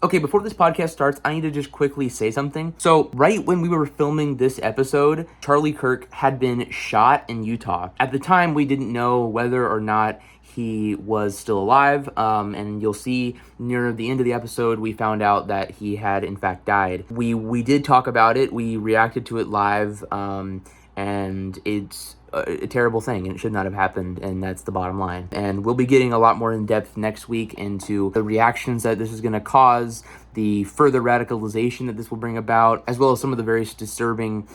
Okay, before this podcast starts, I need to just quickly say something. So, right when we were filming this episode, Charlie Kirk had been shot in Utah. At the time, we didn't know whether or not he was still alive, and you'll see near the end of the episode, we found out that he had in fact died. We did talk about it, we reacted to it live, and it's a terrible thing, and it should not have happened, and that's the bottom line. And we'll be getting a lot more in depth next week into the reactions that this is going to cause, the further radicalization that this will bring about, as well as some of the very disturbing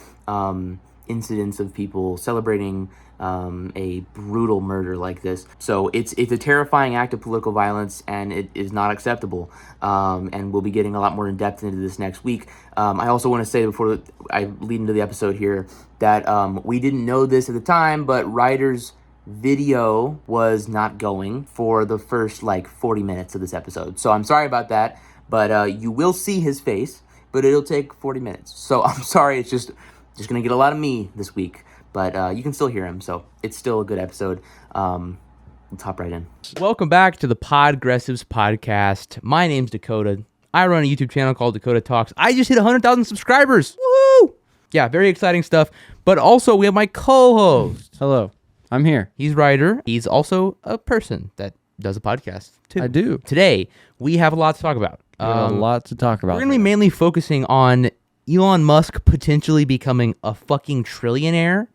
incidents of people celebrating a brutal murder like this. So it's a terrifying act of political violence, and it is not acceptable. And we'll be getting a lot more in depth into this next week. I also want to say before I lead into the episode here that we didn't know this at the time, but Ryder's video was not going for the first 40 minutes of this episode. So I'm sorry about that, but you will see his face, but it'll take 40 minutes. So I'm sorry, it's just going to get a lot of me this week. But you can still hear him, so it's still a good episode. Let's hop right in. Welcome back to the Podgressives podcast. My name's Dakota. I run a YouTube channel called Dakota Talks. I just hit 100,000 subscribers. Woo! Yeah, very exciting stuff. But also, we have my co-host. Hello, I'm here. He's Ryder. He's also a person that does a podcast, too. I do. Today, we have a lot to talk about. We have a lot to talk about. We're going to be mainly focusing on Elon Musk potentially becoming a fucking trillionaire,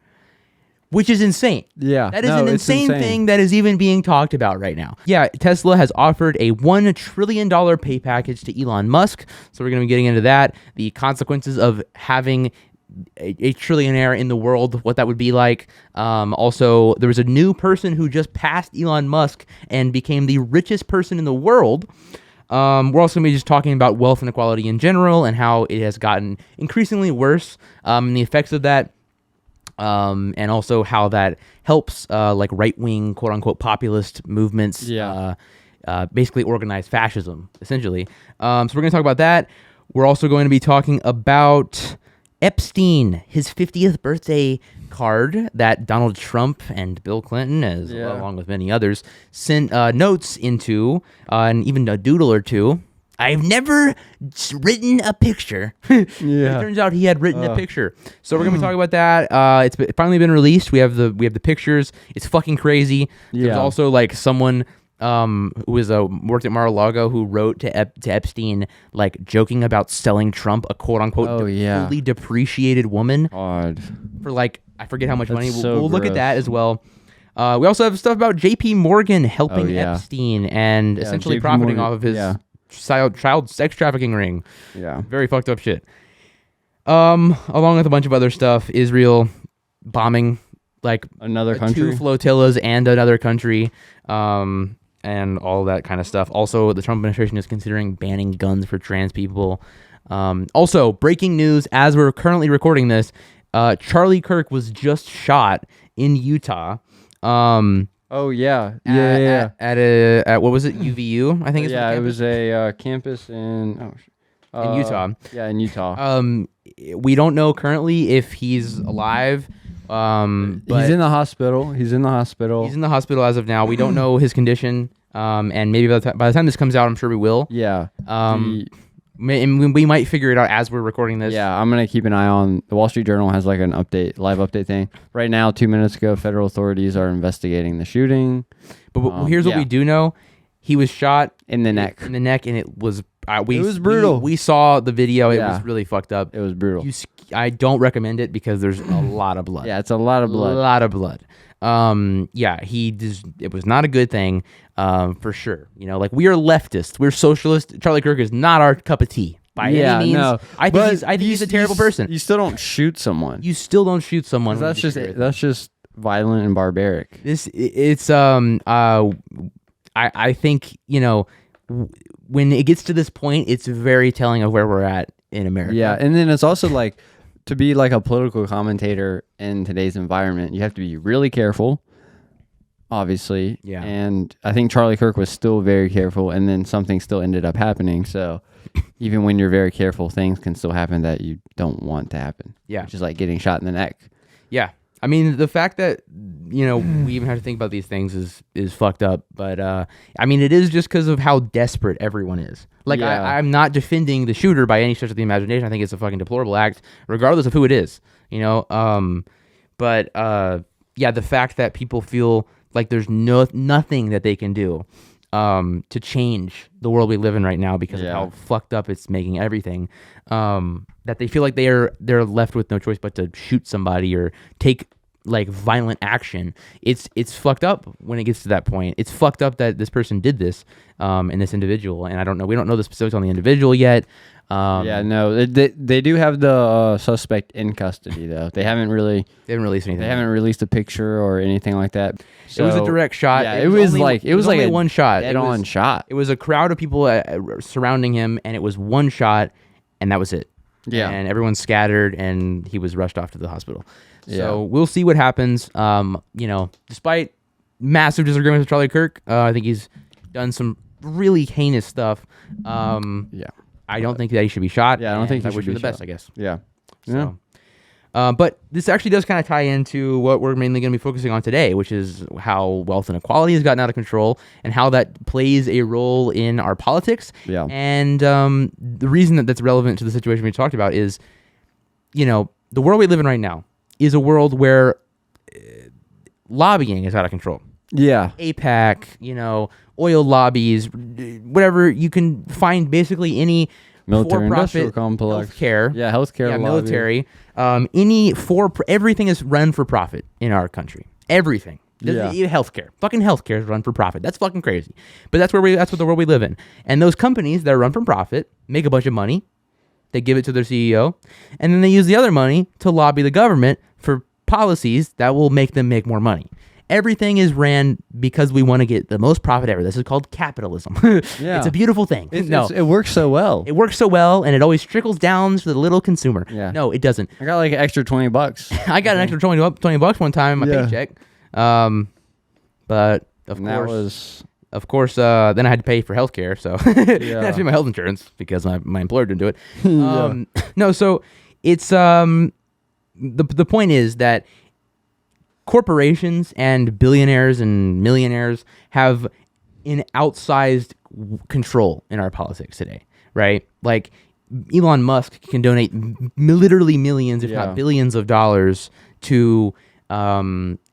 which is insane. Yeah. That is an insane thing that is even being talked about right now. Yeah, Tesla has offered a $1 trillion pay package to Elon Musk. So we're going to be getting into that. The consequences of having a trillionaire in the world, what that would be like. Also, there was a new person who just passed Elon Musk and became the richest person in the world. We're also going to be just talking about wealth inequality in general and how it has gotten increasingly worse, and the effects of that. And also how that helps right-wing, quote-unquote, populist movements basically organize fascism, essentially. So we're going to talk about that. We're also going to be talking about Epstein, his 50th birthday card that Donald Trump and Bill Clinton, along with many others, sent notes into, and even a doodle or two. I've never written a picture. It turns out he had written a picture. So we're gonna be talking about that. It's finally been released. We have the pictures. It's fucking crazy. There's also someone who worked at Mar-a-Lago who wrote to Epstein joking about selling Trump a quote unquote fully depreciated woman for I forget how much money. We'll look at that as well. We also have stuff about J.P. Morgan helping Epstein and essentially profiting off of his child sex trafficking ring. Yeah. Very fucked up shit. Along with a bunch of other stuff. Israel bombing another country, 2 flotillas and another country, and all that kind of stuff. Also, the Trump administration is considering banning guns for trans people. Also, breaking news as we're currently recording this, Charlie Kirk was just shot in Utah. At what was it? UVU, I think. It was a campus in Utah. Yeah, in Utah. We don't know currently if he's alive. But he's in the hospital. He's in the hospital as of now. We don't know his condition. And maybe by the time this comes out, I'm sure we will. Yeah. We might figure it out as we're recording this. Yeah, I'm going to keep an eye on... The Wall Street Journal has an live update thing. Right now, 2 minutes ago, federal authorities are investigating the shooting. But here's what we do know. He was shot... in the neck. And it was... it was brutal. We saw the video. It was really fucked up. It was brutal. I don't recommend it because there's a lot of blood. Yeah, it's a lot of blood. A lot of blood. It was not a good thing, for sure. We are leftists. We're socialists. Charlie Kirk is not our cup of tea by any means. No. I think he's a terrible person. You still don't shoot someone. You still don't shoot someone. That's just violent and barbaric. I think, when it gets to this point, it's very telling of where we're at in America. Yeah, and then it's also to be a political commentator in today's environment, you have to be really careful, obviously. Yeah. And I think Charlie Kirk was still very careful, and then something still ended up happening. So even when you're very careful, things can still happen that you don't want to happen. Yeah. Which is getting shot in the neck. Yeah. I mean, the fact that we even have to think about these things is fucked up. But I mean, it is just because of how desperate everyone is. Like, Yeah. I'm not defending the shooter by any stretch of the imagination. I think it's a fucking deplorable act, regardless of who it is. But yeah, the fact that people feel like there's nothing that they can do to change the world we live in right now because of how fucked up it's making everything. That they feel like they're left with no choice but to shoot somebody or take like violent action. It's fucked up when it gets to that point. It's fucked up that this person did this, and this individual. And we don't know the specifics on the individual yet. No, they do have the suspect in custody though. They haven't released anything. They haven't released a picture or anything like that. So, it was a direct shot. Yeah, it was like only one shot. Dead-on shot. It was a crowd of people surrounding him, and it was one shot, and that was it. Yeah, and everyone scattered, and he was rushed off to the hospital. So we'll see what happens. Despite massive disagreements with Charlie Kirk, I think he's done some really heinous stuff. I don't think that he should be shot. Yeah, I don't think he I should wish be him the shot. best, I guess. Yeah. So, but this actually does kind of tie into what we're mainly going to be focusing on today, which is how wealth inequality has gotten out of control and how that plays a role in our politics. Yeah. And the reason that that's relevant to the situation we talked about is, the world we live in right now is a world where lobbying is out of control. Yeah. APAC, oil lobbies, whatever. You can find basically any Military industrial for-profit complex. healthcare. Yeah, healthcare. Yeah, lobby. military. Everything is run for profit in our country. Everything. Yeah. Even healthcare. Fucking healthcare is run for profit. That's fucking crazy. But that's what the world we live in. And those companies that are run for profit make a bunch of money. They give it to their CEO, and then they use the other money to lobby the government for policies that will make them make more money. Everything is ran because we want to get the most profit ever. This is called capitalism. Yeah. It's a beautiful thing. It works so well. It works so well, and it always trickles down to the little consumer. Yeah. No, it doesn't. I got like an extra $20. I got an extra $20 one time in my paycheck. But of course, then I had to pay for healthcare, so I had to pay my health insurance because my employer didn't do it. No, so it's the point is that corporations and billionaires and millionaires have an outsized control in our politics today, right? Like Elon Musk can donate literally millions, if not billions of dollars to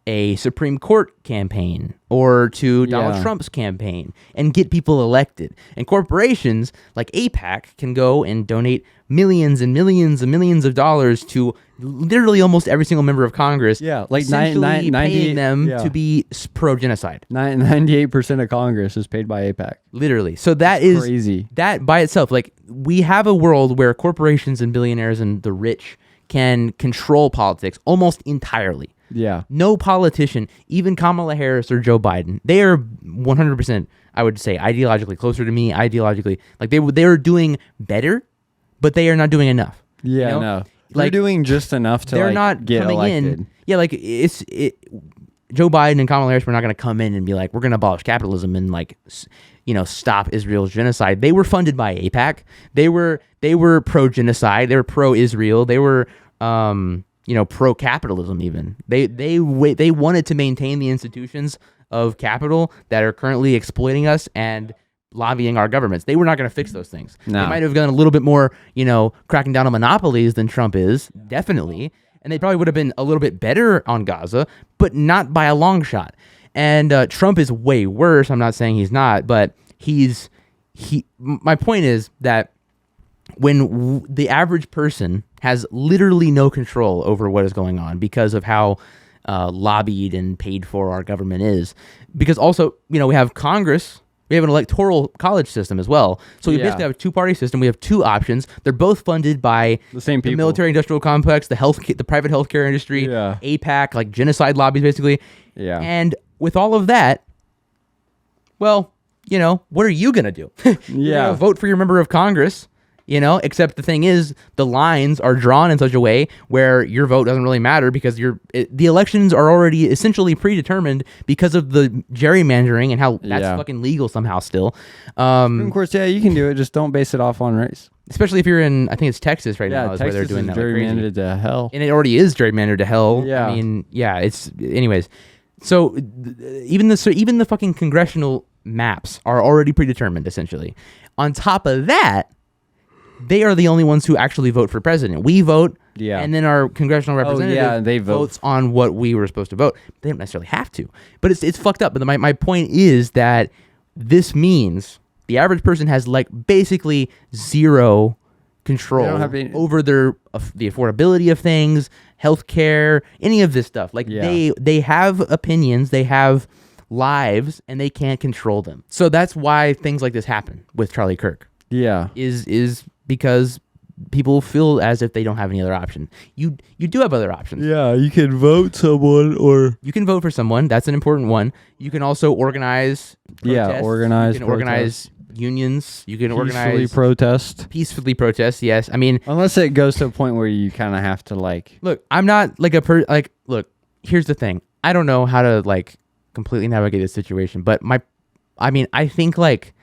a Supreme Court campaign or to Donald Trump's campaign and get people elected. And corporations like APAC can go and donate millions and millions and millions of dollars to literally almost every single member of Congress. Yeah, like essentially paying them to be pro-genocide. 98% of Congress is paid by APAC. Literally. So that is crazy. That by itself, like, we have a world where corporations and billionaires and the rich can control politics almost entirely. Yeah. No politician, even Kamala Harris or Joe Biden, they are 100%, I would say, ideologically closer to me, like they are doing better, but they are not doing enough. Yeah, no. They're doing just enough to not get coming elected. In. Yeah, like Joe Biden and Kamala Harris were not going to come in and be like, we're going to abolish capitalism and stop Israel's genocide. They were funded by AIPAC. They were pro-genocide. They were pro-Israel. They were pro-capitalism even. They wanted to maintain the institutions of capital that are currently exploiting us and lobbying our governments. They were not going to fix those things. No. They might have done a little bit more, cracking down on monopolies than Trump is, definitely. And they probably would have been a little bit better on Gaza, but not by a long shot. And Trump is way worse. I'm not saying he's not, but my point is that when the average person has literally no control over what is going on because of how lobbied and paid for our government is, because also, we have Congress, we have an electoral college system as well. So we basically have a two-party system. We have two options. They're both funded by the same people. The military-industrial complex, the private healthcare industry, AIPAC, like genocide lobbies, basically. Yeah. And with all of that, well, what are you going to do? You're gonna vote for your member of Congress, except the thing is, the lines are drawn in such a way where your vote doesn't really matter because the elections are already essentially predetermined because of the gerrymandering and how that's fucking legal somehow still. Of course, you can do it. Just don't base it off on race. especially if you're in, I think it's Texas right now, is Texas where they're doing is that like crazy. gerrymandered to hell. And it already is gerrymandered to hell. Yeah. I mean, yeah, anyways. So even the fucking congressional maps are already predetermined, essentially. On top of that, they are the only ones who actually vote for president. We vote, and then our congressional representative they votes on what we were supposed to vote. They don't necessarily have to, but it's fucked up. But my point is that this means the average person has like basically zero control over the affordability of things, healthcare, any of this stuff. Like they have opinions, they have lives, and they can't control them. So that's why things like this happen with Charlie Kirk. Yeah, is because people feel as if they don't have any other option. You do have other options. Yeah, you can vote someone, or you can vote for someone. That's an important one. You can also organize protests. You can organize unions. You can peacefully protest. Yes, I mean, unless it goes to a point where you kind of have to like. Look, I'm not like look. Here's the thing. I don't know how to like completely navigate this situation, but I think like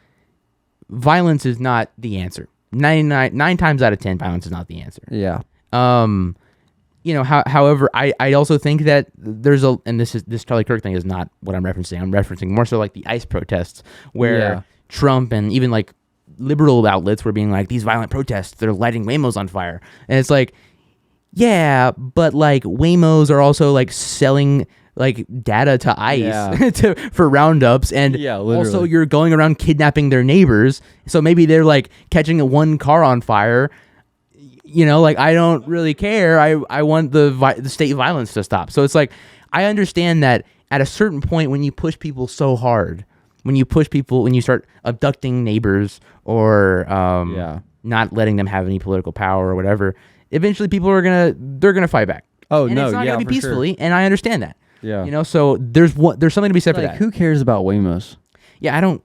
violence is not the answer. 9 times out of 10, violence is not the answer. Yeah. However, I also think that there's this Charlie Kirk thing is not what I'm referencing. I'm referencing more so like the ICE protests where Trump and even like liberal outlets were being like, these violent protests, they're lighting Waymos on fire. And it's like, yeah, but like Waymos are also like selling like data to ICE for roundups, and also you're going around kidnapping their neighbors. So maybe they're like catching one car on fire. Like I don't really care. I want the state violence to stop. So it's like I understand that at a certain point when you push people so hard, when you start abducting neighbors or not letting them have any political power or whatever, eventually people are gonna fight back. Oh, and no, it's not gonna be peacefully, sure. And I understand that. Yeah. So there's something to be said for that. Who cares about Waymos? Yeah, I don't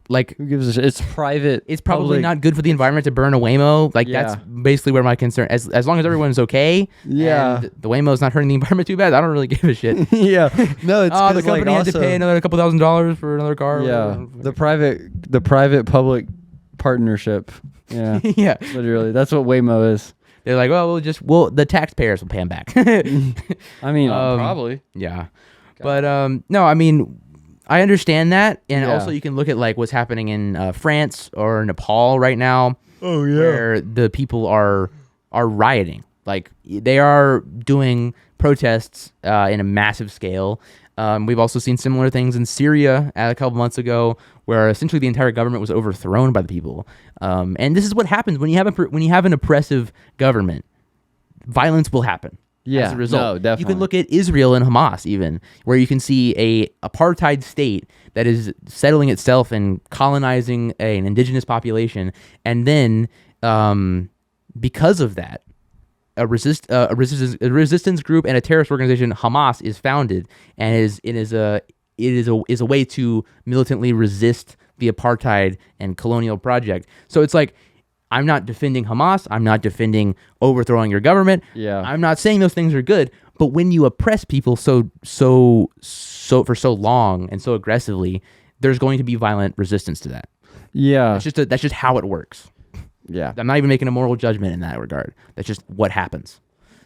like. Who gives a shit? It's private. It's probably not good for the environment to burn a Waymo. Like that's basically where my concern. As long as everyone's okay. Yeah. And the Waymo's not hurting the environment too bad, I don't really give a shit. Yeah. No, it's the company had to pay another couple $1,000s for another car. Yeah. The private public partnership. Yeah. Yeah. Literally, that's what Waymo is. They're like, well, the taxpayers will pay them back. I mean, probably. Yeah. But no, I mean, I understand that, and also you can look at like what's happening in France or Nepal right now. Oh yeah. Where the people are rioting, like they are doing protests in a massive scale. We've also seen similar things in Syria a couple months ago, where essentially the entire government was overthrown by the people. And this is what happens when you have an oppressive government. Violence will happen. Yeah, as a result. No, definitely. You can look at Israel and Hamas, even, where you can see a apartheid state that is settling itself and colonizing an indigenous population, and then because of that, a resistance group and a terrorist organization, Hamas, is founded, and is a way to militantly resist the apartheid and colonial project. So it's like, I'm not defending Hamas. I'm not defending overthrowing your government. Yeah. I'm not saying those things are good. But when you oppress people so for so long and so aggressively, there's going to be violent resistance to that. Yeah. That's just how it works. Yeah. I'm not even making a moral judgment in that regard. That's just what happens.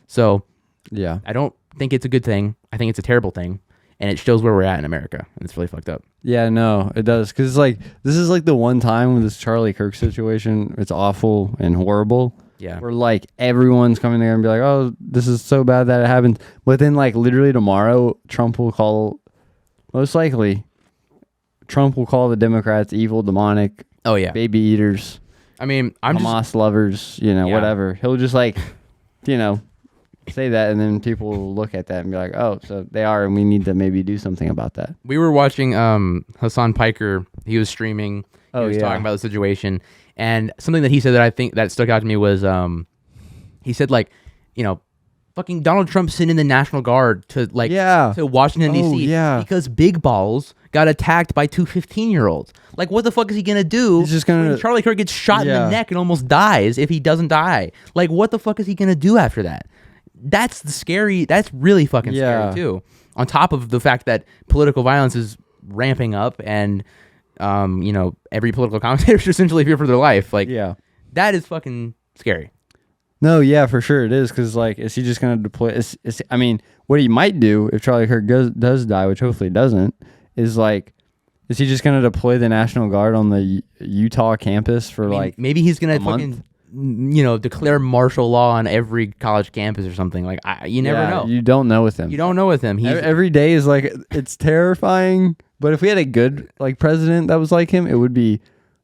So yeah, I don't think it's a good thing. I think it's a terrible thing. And it shows where we're at in America. And it's really fucked up. Yeah, no, it does. Because it's like, this is like the one time with this Charlie Kirk situation, it's awful and horrible. Yeah. Where like everyone's coming there and be like, oh, this is so bad that it happened. But then like literally tomorrow, most likely, Trump will call the Democrats evil, demonic, baby eaters. I mean, Hamas lovers, whatever. He'll just like, say that, and then people will look at that and be like, oh, so they are, and we need to maybe do something about that. We were watching Hassan Piker. He was streaming. He was talking about the situation, and something that he said that I think that stuck out to me was he said like, fucking Donald Trump sent in the National Guard to Washington D.C. because Big Balls got attacked by two 15-year-olds. Like, what the fuck is he gonna do? He's just gonna. When Charlie Kirk gets shot in the neck and almost dies if he doesn't die. Like, what the fuck is he gonna do after that? That's really fucking scary too. On top of the fact that political violence is ramping up and, every political commentator is essentially fear for their life. Like, That is fucking scary. No, yeah, for sure it is. Because like, is he just gonna deploy? I mean, what he might do if Charlie Kirk does die, which hopefully doesn't, is like, is he just gonna deploy the National Guard on the Utah campus for like? Maybe he's gonna fucking, declare martial law on every college campus or something. Like, you never know. You don't know with him. You don't know with him. Every day is like, it's terrifying. But if we had a good like president that was like him, it would be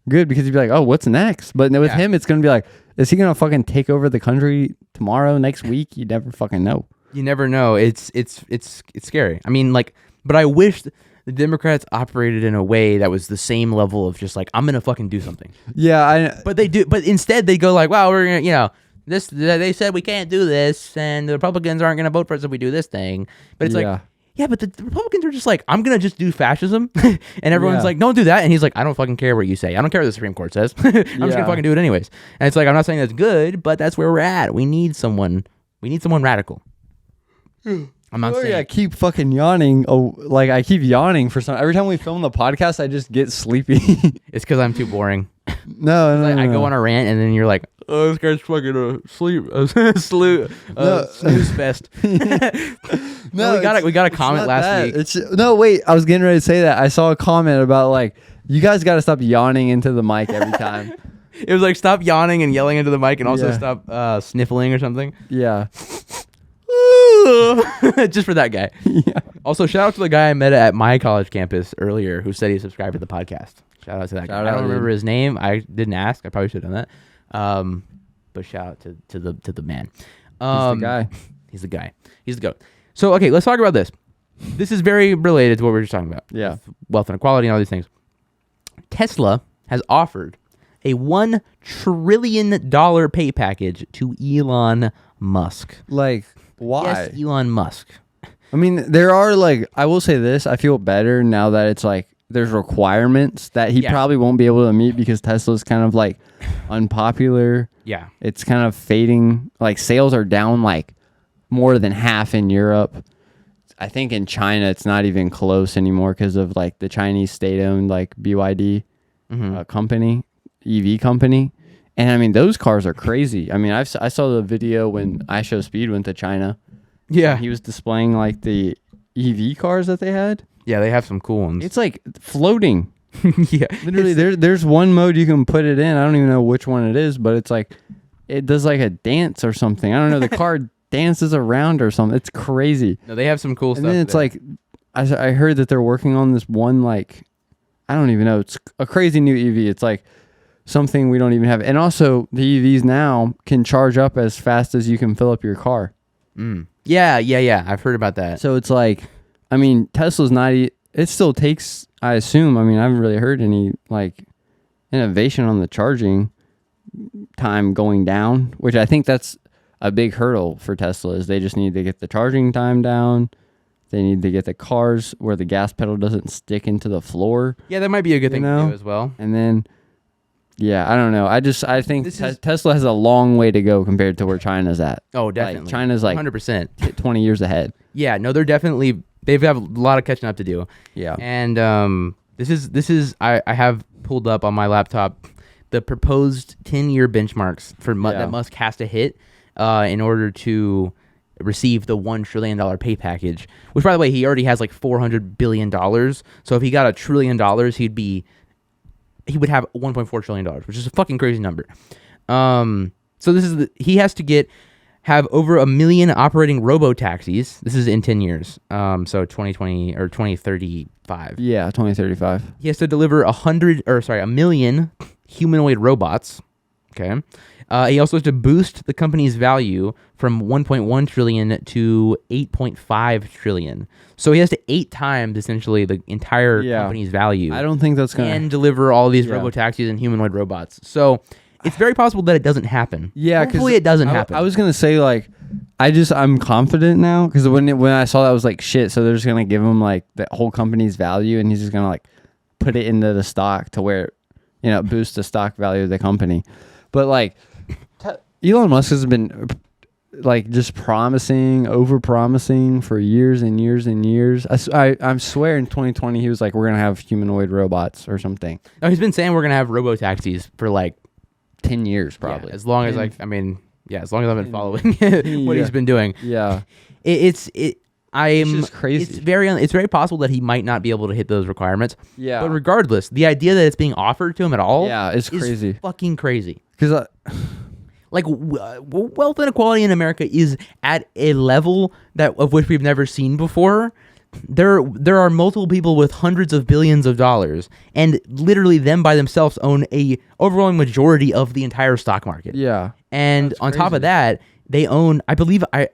good because he'd be like, oh, what's next? But with him, it's gonna be like, is he gonna fucking take over the country tomorrow, next week? You never fucking know. You never know. It's scary. I mean, like, but I wish the Democrats operated in a way that was the same level of just like, I'm gonna fucking do something. Yeah, but they do. But instead, they go like, wow, we're gonna, this. They said we can't do this, and the Republicans aren't gonna vote for us if we do this thing. But it's like, yeah, but the Republicans are just like, I'm gonna just do fascism, and everyone's like, don't do that, and he's like, I don't fucking care what you say. I don't care what the Supreme Court says. I'm just gonna fucking do it anyways. And it's like, I'm not saying that's good, but that's where we're at. We need someone radical. I'm not saying. I keep fucking yawning. Oh, like I keep yawning for some. Every time we film the podcast, I just get sleepy. It's because I'm too boring. No. I go on a rant, and then you're like, oh, this guy's fucking snooze fest. No, we got a comment last week. No, wait, I was getting ready to say that. I saw a comment about like, you guys got to stop yawning into the mic every time. It was like, stop yawning and yelling into the mic, and also stop sniffling or something. Yeah. Just for that guy. Yeah. Also, shout out to the guy I met at my college campus earlier who said he subscribed to the podcast. Shout out to that guy. I don't remember his name. I didn't ask. I probably should have done that. But shout out to the man. He's the guy. He's the guy. He's the goat. So, okay, let's talk about this. This is very related to what we were just talking about. Yeah. Wealth inequality and all these things. Tesla has offered a $1 trillion pay package to Elon Musk. Like, why? Yes, Elon Musk. I mean, there are like, I will say this, I feel better now that it's like, there's requirements that he probably won't be able to meet because Tesla's kind of like unpopular. Yeah. It's kind of fading. Like sales are down like more than half in Europe. I think in China, it's not even close anymore because of like the Chinese state-owned like BYD company, EV company. And I mean, those cars are crazy. I mean, I saw the video when iShowSpeed went to China. Yeah. He was displaying like the EV cars that they had. Yeah, they have some cool ones. It's like floating. Yeah. Literally, there's one mode you can put it in. I don't even know which one it is, but it's like, it does like a dance or something. I don't know. The car dances around or something. It's crazy. No, they have some cool stuff. And then it's like, I heard that they're working on this one, like, I don't even know. It's a crazy new EV. It's like something we don't even have. And also, the EVs now can charge up as fast as you can fill up your car. Yeah. I've heard about that. So it's like, I mean, Tesla's not, it still takes, I assume, I mean, I haven't really heard any like innovation on the charging time going down, which I think that's a big hurdle for Tesla is they just need to get the charging time down. They need to get the cars where the gas pedal doesn't stick into the floor. Yeah, that might be a good thing to do as well. And then, yeah, I don't know. I think Tesla has a long way to go compared to where China's at. Oh, definitely. Like, China's like 100%. 20 years ahead. Yeah, no, they have a lot of catching up to do. Yeah. And this is I have pulled up on my laptop the proposed 10-year benchmarks for that Musk has to hit in order to receive the $1 trillion pay package, which, by the way, he already has like $400 billion. So if he got $1 trillion, he would have $1.4 trillion, which is a fucking crazy number. So he has to have over 1 million operating robo-taxis. This is in 10 years. So 2020 or 2035. Yeah, 2035. He has to deliver 1 million humanoid robots. Okay. He also has to boost the company's value from 1.1 trillion to 8.5 trillion. So he has to 8 times essentially the entire company's value. I don't think that's going to... And deliver all these robo-taxis and humanoid robots. So it's very possible that it doesn't happen. Yeah, hopefully it doesn't happen. I was going to say, like, I'm confident now because when I saw that, I was like, shit, so they're just going to give him, like, the whole company's value and he's just going to, like, put it into the stock to where, boost the stock value of the company. But, like, Elon Musk has been, like, just over-promising for years and years and years. I swear in 2020 he was like, we're going to have humanoid robots or something. No, he's been saying we're going to have robo-taxis for, like, 10 years probably. Yeah, as long as as long as I've been following what he's been doing. Yeah. It's just crazy. It's very possible that he might not be able to hit those requirements. Yeah. But regardless, the idea that it's being offered to him at all, it's crazy. Is fucking crazy. Because like wealth inequality in America is at a level of which we've never seen before. There are multiple people with hundreds of billions of dollars, and literally them by themselves own a overwhelming majority of the entire stock market. Yeah. And on top of that, they own, I believe I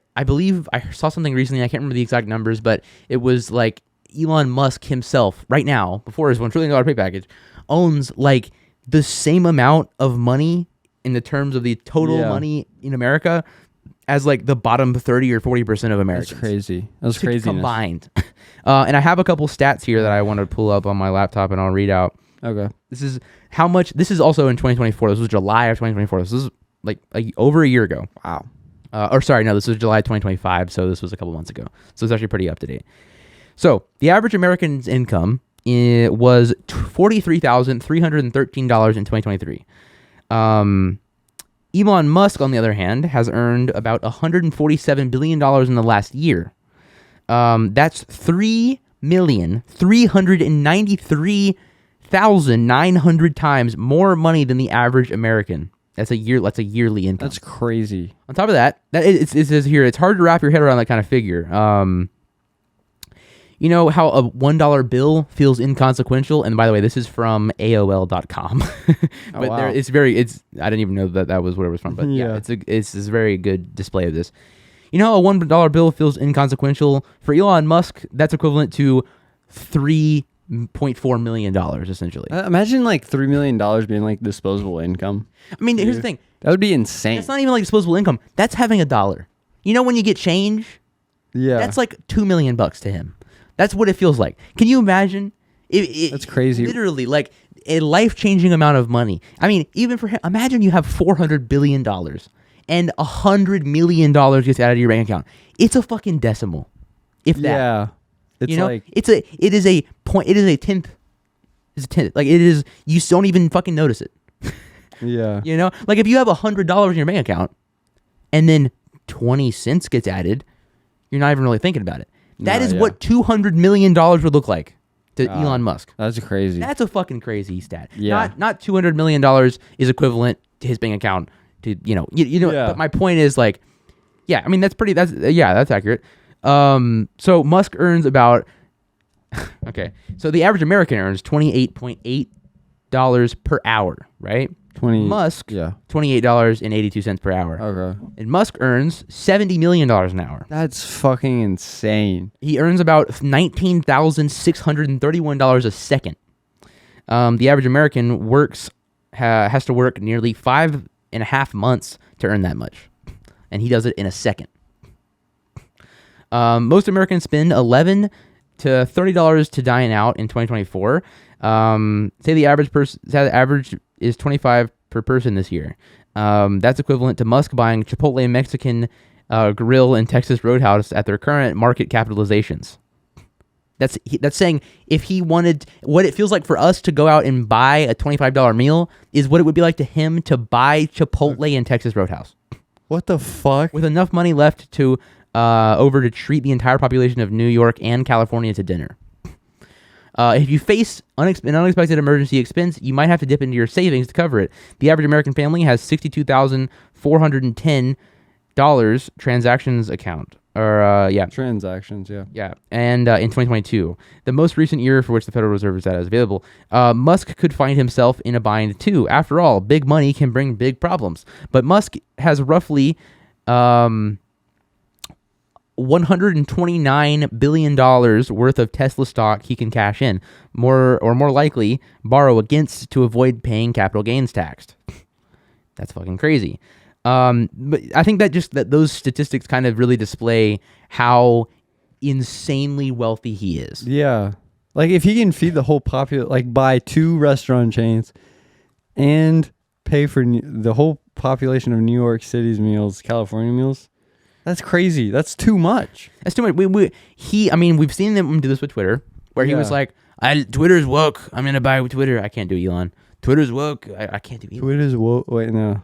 saw something recently, I can't remember the exact numbers, but it was like Elon Musk himself right now, before his $1 trillion pay package, owns like the same amount of money in the terms of the total money in America as like the bottom 30 or 40% of Americans. That's crazy. That's crazy combined. And I have a couple stats here that I want to pull up on my laptop and I'll read out. Okay. This is how much, this is also in 2024. This was July of 2024. This is like over a year ago. Wow. This was July 2025, so this was a couple months ago. So it's actually pretty up to date. So the average American's income was $43,313 in 2023. Elon Musk, on the other hand, has earned about $147 billion in the last year. That's 3,393,900 times more money than the average American. That's a yearly income. That's crazy. On top of that, it says here, it's hard to wrap your head around that kind of figure. You know how a $1 bill feels inconsequential? And by the way, this is from AOL.com. But wow. I didn't even know that was where it was from. But yeah, it's a very good display of this. You know how a $1 bill feels inconsequential? For Elon Musk, that's equivalent to $3.4 million, essentially. Imagine like $3 million being like disposable income. I mean, here's the thing. That would be insane. That's not even like disposable income. That's having $1. You know when you get change? Yeah. That's like $2 million to him. That's what it feels like. Can you imagine? That's crazy. Literally, like a life-changing amount of money. I mean, even for him, imagine you have $400 billion and $100 million gets added to your bank account. It's a fucking decimal, if that. Yeah. It's like it is a point. It is a tenth. It's a tenth. Like it is. You don't even fucking notice it. Yeah. You know, like if you have $100 in your bank account, and then 20 cents gets added, you're not even really thinking about it. That is what $200 million would look like to Elon Musk. That's crazy. That's a fucking crazy stat. Yeah. Not $200 million is equivalent to his bank account. To Yeah. But my point is like, yeah. I mean that's accurate. So Musk earns about. Okay. So the average American earns $28.8 per hour, right? Musk, $28.82 per hour. Okay. And Musk earns $70 million an hour. That's fucking insane. He earns about $19,631 a second. The average American has to work nearly 5.5 months to earn that much. And he does it in a second. Most Americans spend $11 to $30 to dine out in 2024. Say the average is $25 per person this year. That's equivalent to Musk buying Chipotle Mexican Grill and Texas Roadhouse at their current market capitalizations. That's saying if he wanted, what it feels like for us to go out and buy a $25 meal is what it would be like to him to buy Chipotle and Texas Roadhouse. What the fuck? With enough money left to to treat the entire population of New York and California to dinner. If you face an unexpected emergency expense, you might have to dip into your savings to cover it. The average American family has $62,410 transactions account. Transactions, yeah. Yeah, and in 2022, the most recent year for which the Federal Reserve data is available, Musk could find himself in a bind too. After all, big money can bring big problems. But Musk has roughly $129 billion worth of Tesla stock he can cash in, more likely borrow against to avoid paying capital gains tax. That's fucking crazy. But I think that those statistics kind of really display how insanely wealthy he is. Yeah. Like if he can feed the whole population, like buy 2 restaurant chains and pay for the whole population of New York City's meals, California meals, that's crazy. That's too much. That's too much. We've seen them do this with Twitter, where he was like, Twitter's woke. I'm going to buy Twitter. I can't do Elon. Twitter's woke. I can't do Elon. Twitter's wait, no.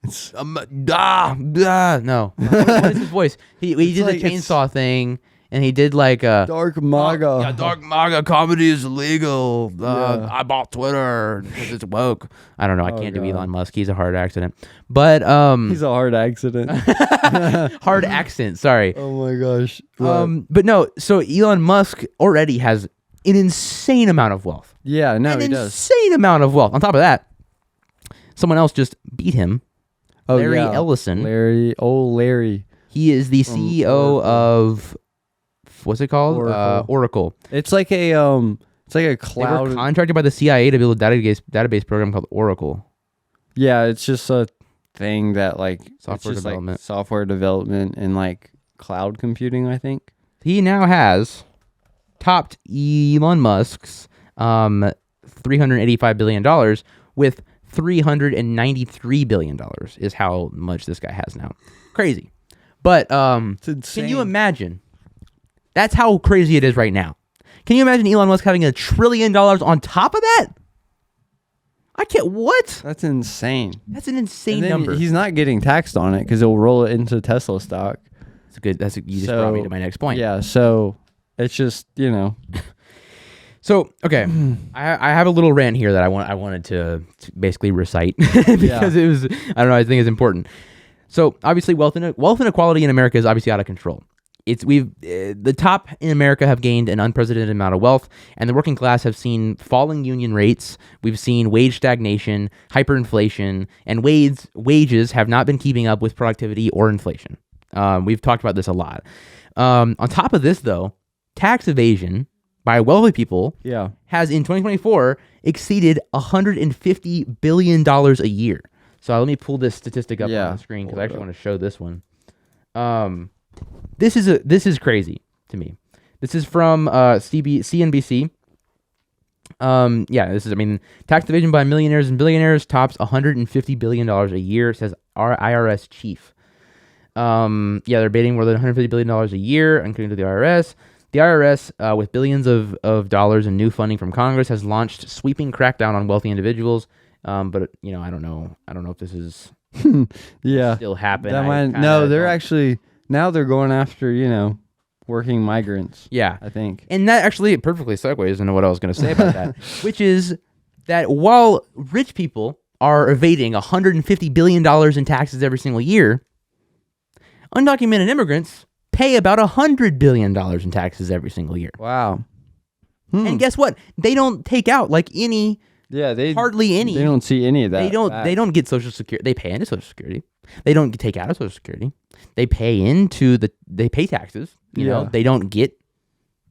It's No. What is his voice? He did like- the chainsaw thing, and he did like dark MAGA. Yeah, dark MAGA comedy is illegal. Yeah. I bought Twitter because it's woke. I don't know. I can't do God. Elon Musk. He's a hard accident. But He's a hard accident. hard accent. Sorry. Oh my gosh. But no. So Elon Musk already has an insane amount of wealth. Yeah, no, An he does. insane amount of wealth. On top of that, someone else just beat him. Oh, Larry yeah. Ellison. Larry. He is the CEO Oracle. of what's it called? Oracle. It's like a They were cloud. contracted by the CIA to build a database program called Oracle. Yeah, it's just a thing that like Software it's just, development. like, software development and like cloud computing, I think. He now has topped Elon Musk's $385 billion with $393 billion is how much this guy has now. Crazy. But It's insane. can you imagine? That's how crazy it is right now. Can you imagine Elon Musk having $1 trillion on top of that? I can't. What? That's insane. That's an insane And then number. he's not getting taxed on it because he'll roll it into Tesla stock. That's a good. You just brought me to my next point. Yeah, so it's just So okay, I have a little rant here that I wanted to basically recite because it was I don't know, I think it's important. So obviously wealth inequality in America is obviously out of control. The top in America have gained an unprecedented amount of wealth, and the working class have seen falling union rates. We've seen wage stagnation, hyperinflation, and wages have not been keeping up with productivity or inflation. We've talked about this a lot. On top of this, though, tax evasion by wealthy people has in 2024 exceeded $150 billion a year. So let me pull this statistic up on the screen because I actually want to show this one. This is crazy to me. This is from CNBC. Tax evasion by millionaires and billionaires tops $150 billion a year, says our IRS chief. They're bidding more than $150 billion a year, according to the IRS. The IRS, with billions of dollars in new funding from Congress, has launched sweeping crackdown on wealthy individuals. But I don't know if this is still happening. They're actually now they're going after working migrants. Yeah, I think, and that actually perfectly segues into what I was going to say about that, which is that while rich people are evading $150 billion in taxes every single year, undocumented immigrants pay about $100 billion in taxes every single year. Wow. And guess what? They don't take out like any. Yeah, hardly any. They don't see any of that. They don't get Social Security. They pay into Social Security. They don't take out of Social Security. They pay taxes. You know, they don't get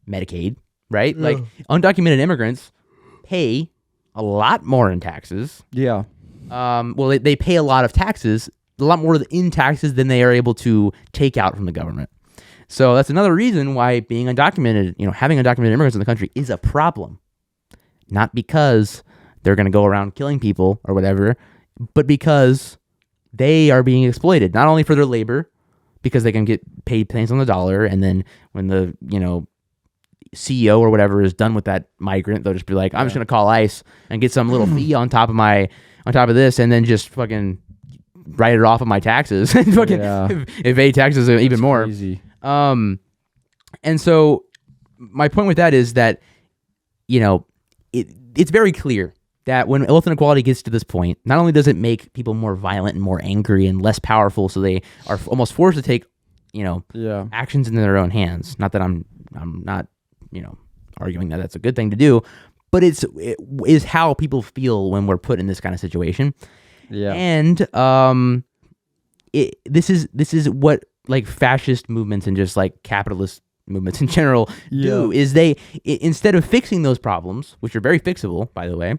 Medicaid, right? Yeah. Like undocumented immigrants pay a lot more in taxes. Yeah. They pay a lot of taxes, a lot more in taxes than they are able to take out from the government. So that's another reason why being undocumented, having undocumented immigrants in the country is a problem. Not because they're going to go around killing people or whatever, but because they are being exploited, not only for their labor, because they can get paid pennies on the dollar, and then when the, CEO or whatever is done with that migrant, they'll just be like, I'm just going to call ICE and get some little fee on top of this, and then just fucking write it off of my taxes and fucking evade taxes even more. Crazy. And so my point with that is that, it's very clear that when wealth inequality gets to this point, not only does it make people more violent and more angry and less powerful, so they are almost forced to take, actions into their own hands. Not that I'm not, arguing that that's a good thing to do, but it is how people feel when we're put in this kind of situation. Yeah. And this is what like fascist movements and just like capitalist movements in general do, is they instead of fixing those problems, which are very fixable, by the way,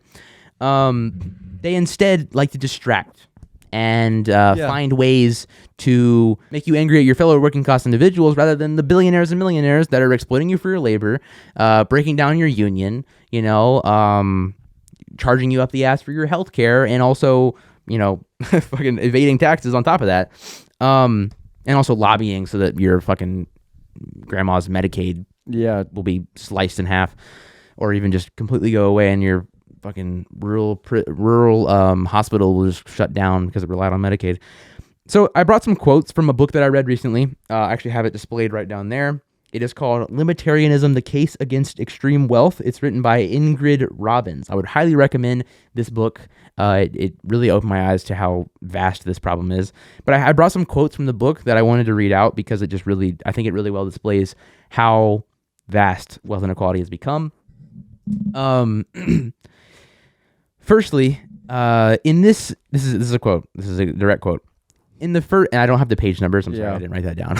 they instead like to distract and find ways to make you angry at your fellow working class individuals rather than the billionaires and millionaires that are exploiting you for your labor, breaking down your union, charging you up the ass for your health care, and also, fucking evading taxes on top of that. And also lobbying so that your fucking grandma's Medicaid will be sliced in half or even just completely go away, and your fucking rural hospital was shut down because it relied on Medicaid. So I brought some quotes from a book that I read recently. I actually have it displayed right down there. It is called Libertarianism, The Case Against Extreme Wealth. It's written by Ingrid Robbins. I would highly recommend this book. It really opened my eyes to how vast this problem is. But I brought some quotes from the book that I wanted to read out because I think it really well displays how vast wealth inequality has become. Firstly, this is a quote. This is a direct quote. In the first, and I don't have the page numbers. I'm sorry, I didn't write that down.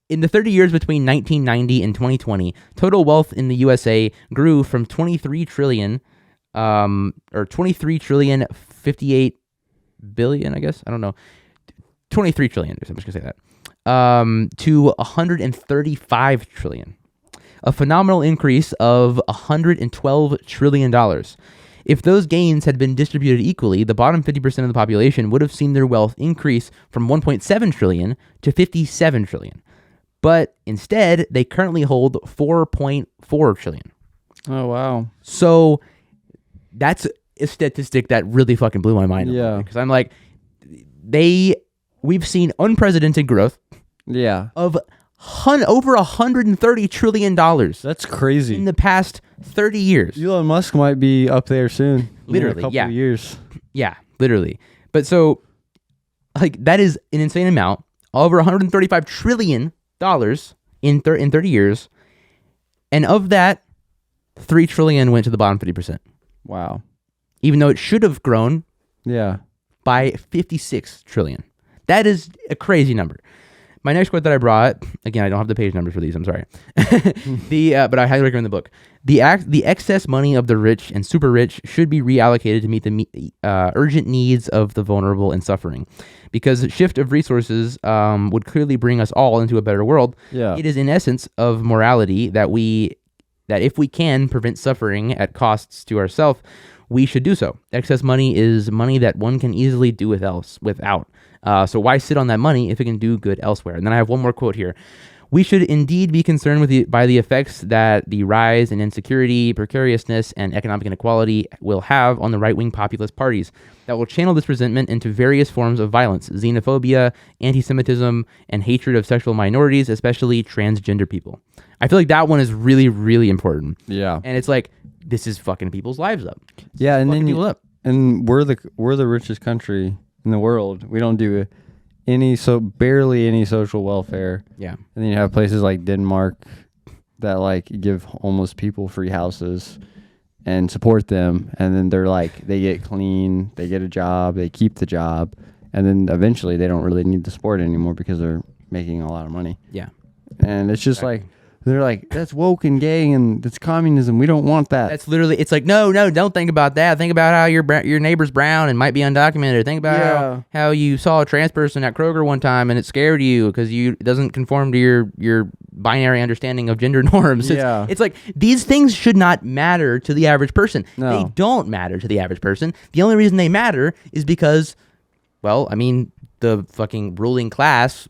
In the 30 years between 1990 and 2020, total wealth in the USA grew from 23 trillion, or 23 trillion 58 billion. I guess I don't know, 23 trillion. I'm just gonna say that. To 135 trillion, a phenomenal increase of 112 trillion dollars. If those gains had been distributed equally, the bottom 50% of the population would have seen their wealth increase from 1.7 trillion to 57 trillion. But instead, they currently hold 4.4 trillion. Oh, wow. So that's a statistic that really fucking blew my mind. Yeah. Because I'm like, we've seen unprecedented growth. Yeah. Of over $130 trillion. That's crazy. In the past 30 years. Elon Musk might be up there soon. Literally, in a couple of years. Yeah, literally. But so, like, that is an insane amount. Over $135 trillion in 30 years. And of that, $3 trillion went to the bottom 50%. Wow. Even though it should have grown by 56 trillion. That is a crazy number. My next quote that I brought, again, I don't have the page numbers for these, I'm sorry. But I highly recommend the book. The excess money of the rich and super rich should be reallocated to meet the urgent needs of the vulnerable and suffering. Because the shift of resources would clearly bring us all into a better world. Yeah. It is in essence of morality that if we can prevent suffering at costs to ourselves, we should do so. Excess money is money that one can easily do without. So why sit on that money if it can do good elsewhere? And then I have one more quote here. We should indeed be concerned by the effects that the rise in insecurity, precariousness, and economic inequality will have on the right-wing populist parties that will channel this resentment into various forms of violence, xenophobia, anti-Semitism, and hatred of sexual minorities, especially transgender people. I feel like that one is really, really important. Yeah. And it's like, this is fucking people's lives up. Yeah, and then people up. And we're the richest country in the world. We don't do barely any social welfare. Yeah. And then you have places like Denmark that like give homeless people free houses and support them, and then they get clean, they get a job, they keep the job, and then eventually they don't really need the support anymore because they're making a lot of money. Yeah. And it's just like they're like, that's woke and gay and that's communism. We don't want that. That's literally, it's like, no, don't think about that. Think about how your neighbor's brown and might be undocumented. Think about how you saw a trans person at Kroger one time and it scared you because it doesn't conform to your binary understanding of gender norms. It's like, these things should not matter to the average person. No. They don't matter to the average person. The only reason they matter is because, well, I mean, the fucking ruling class,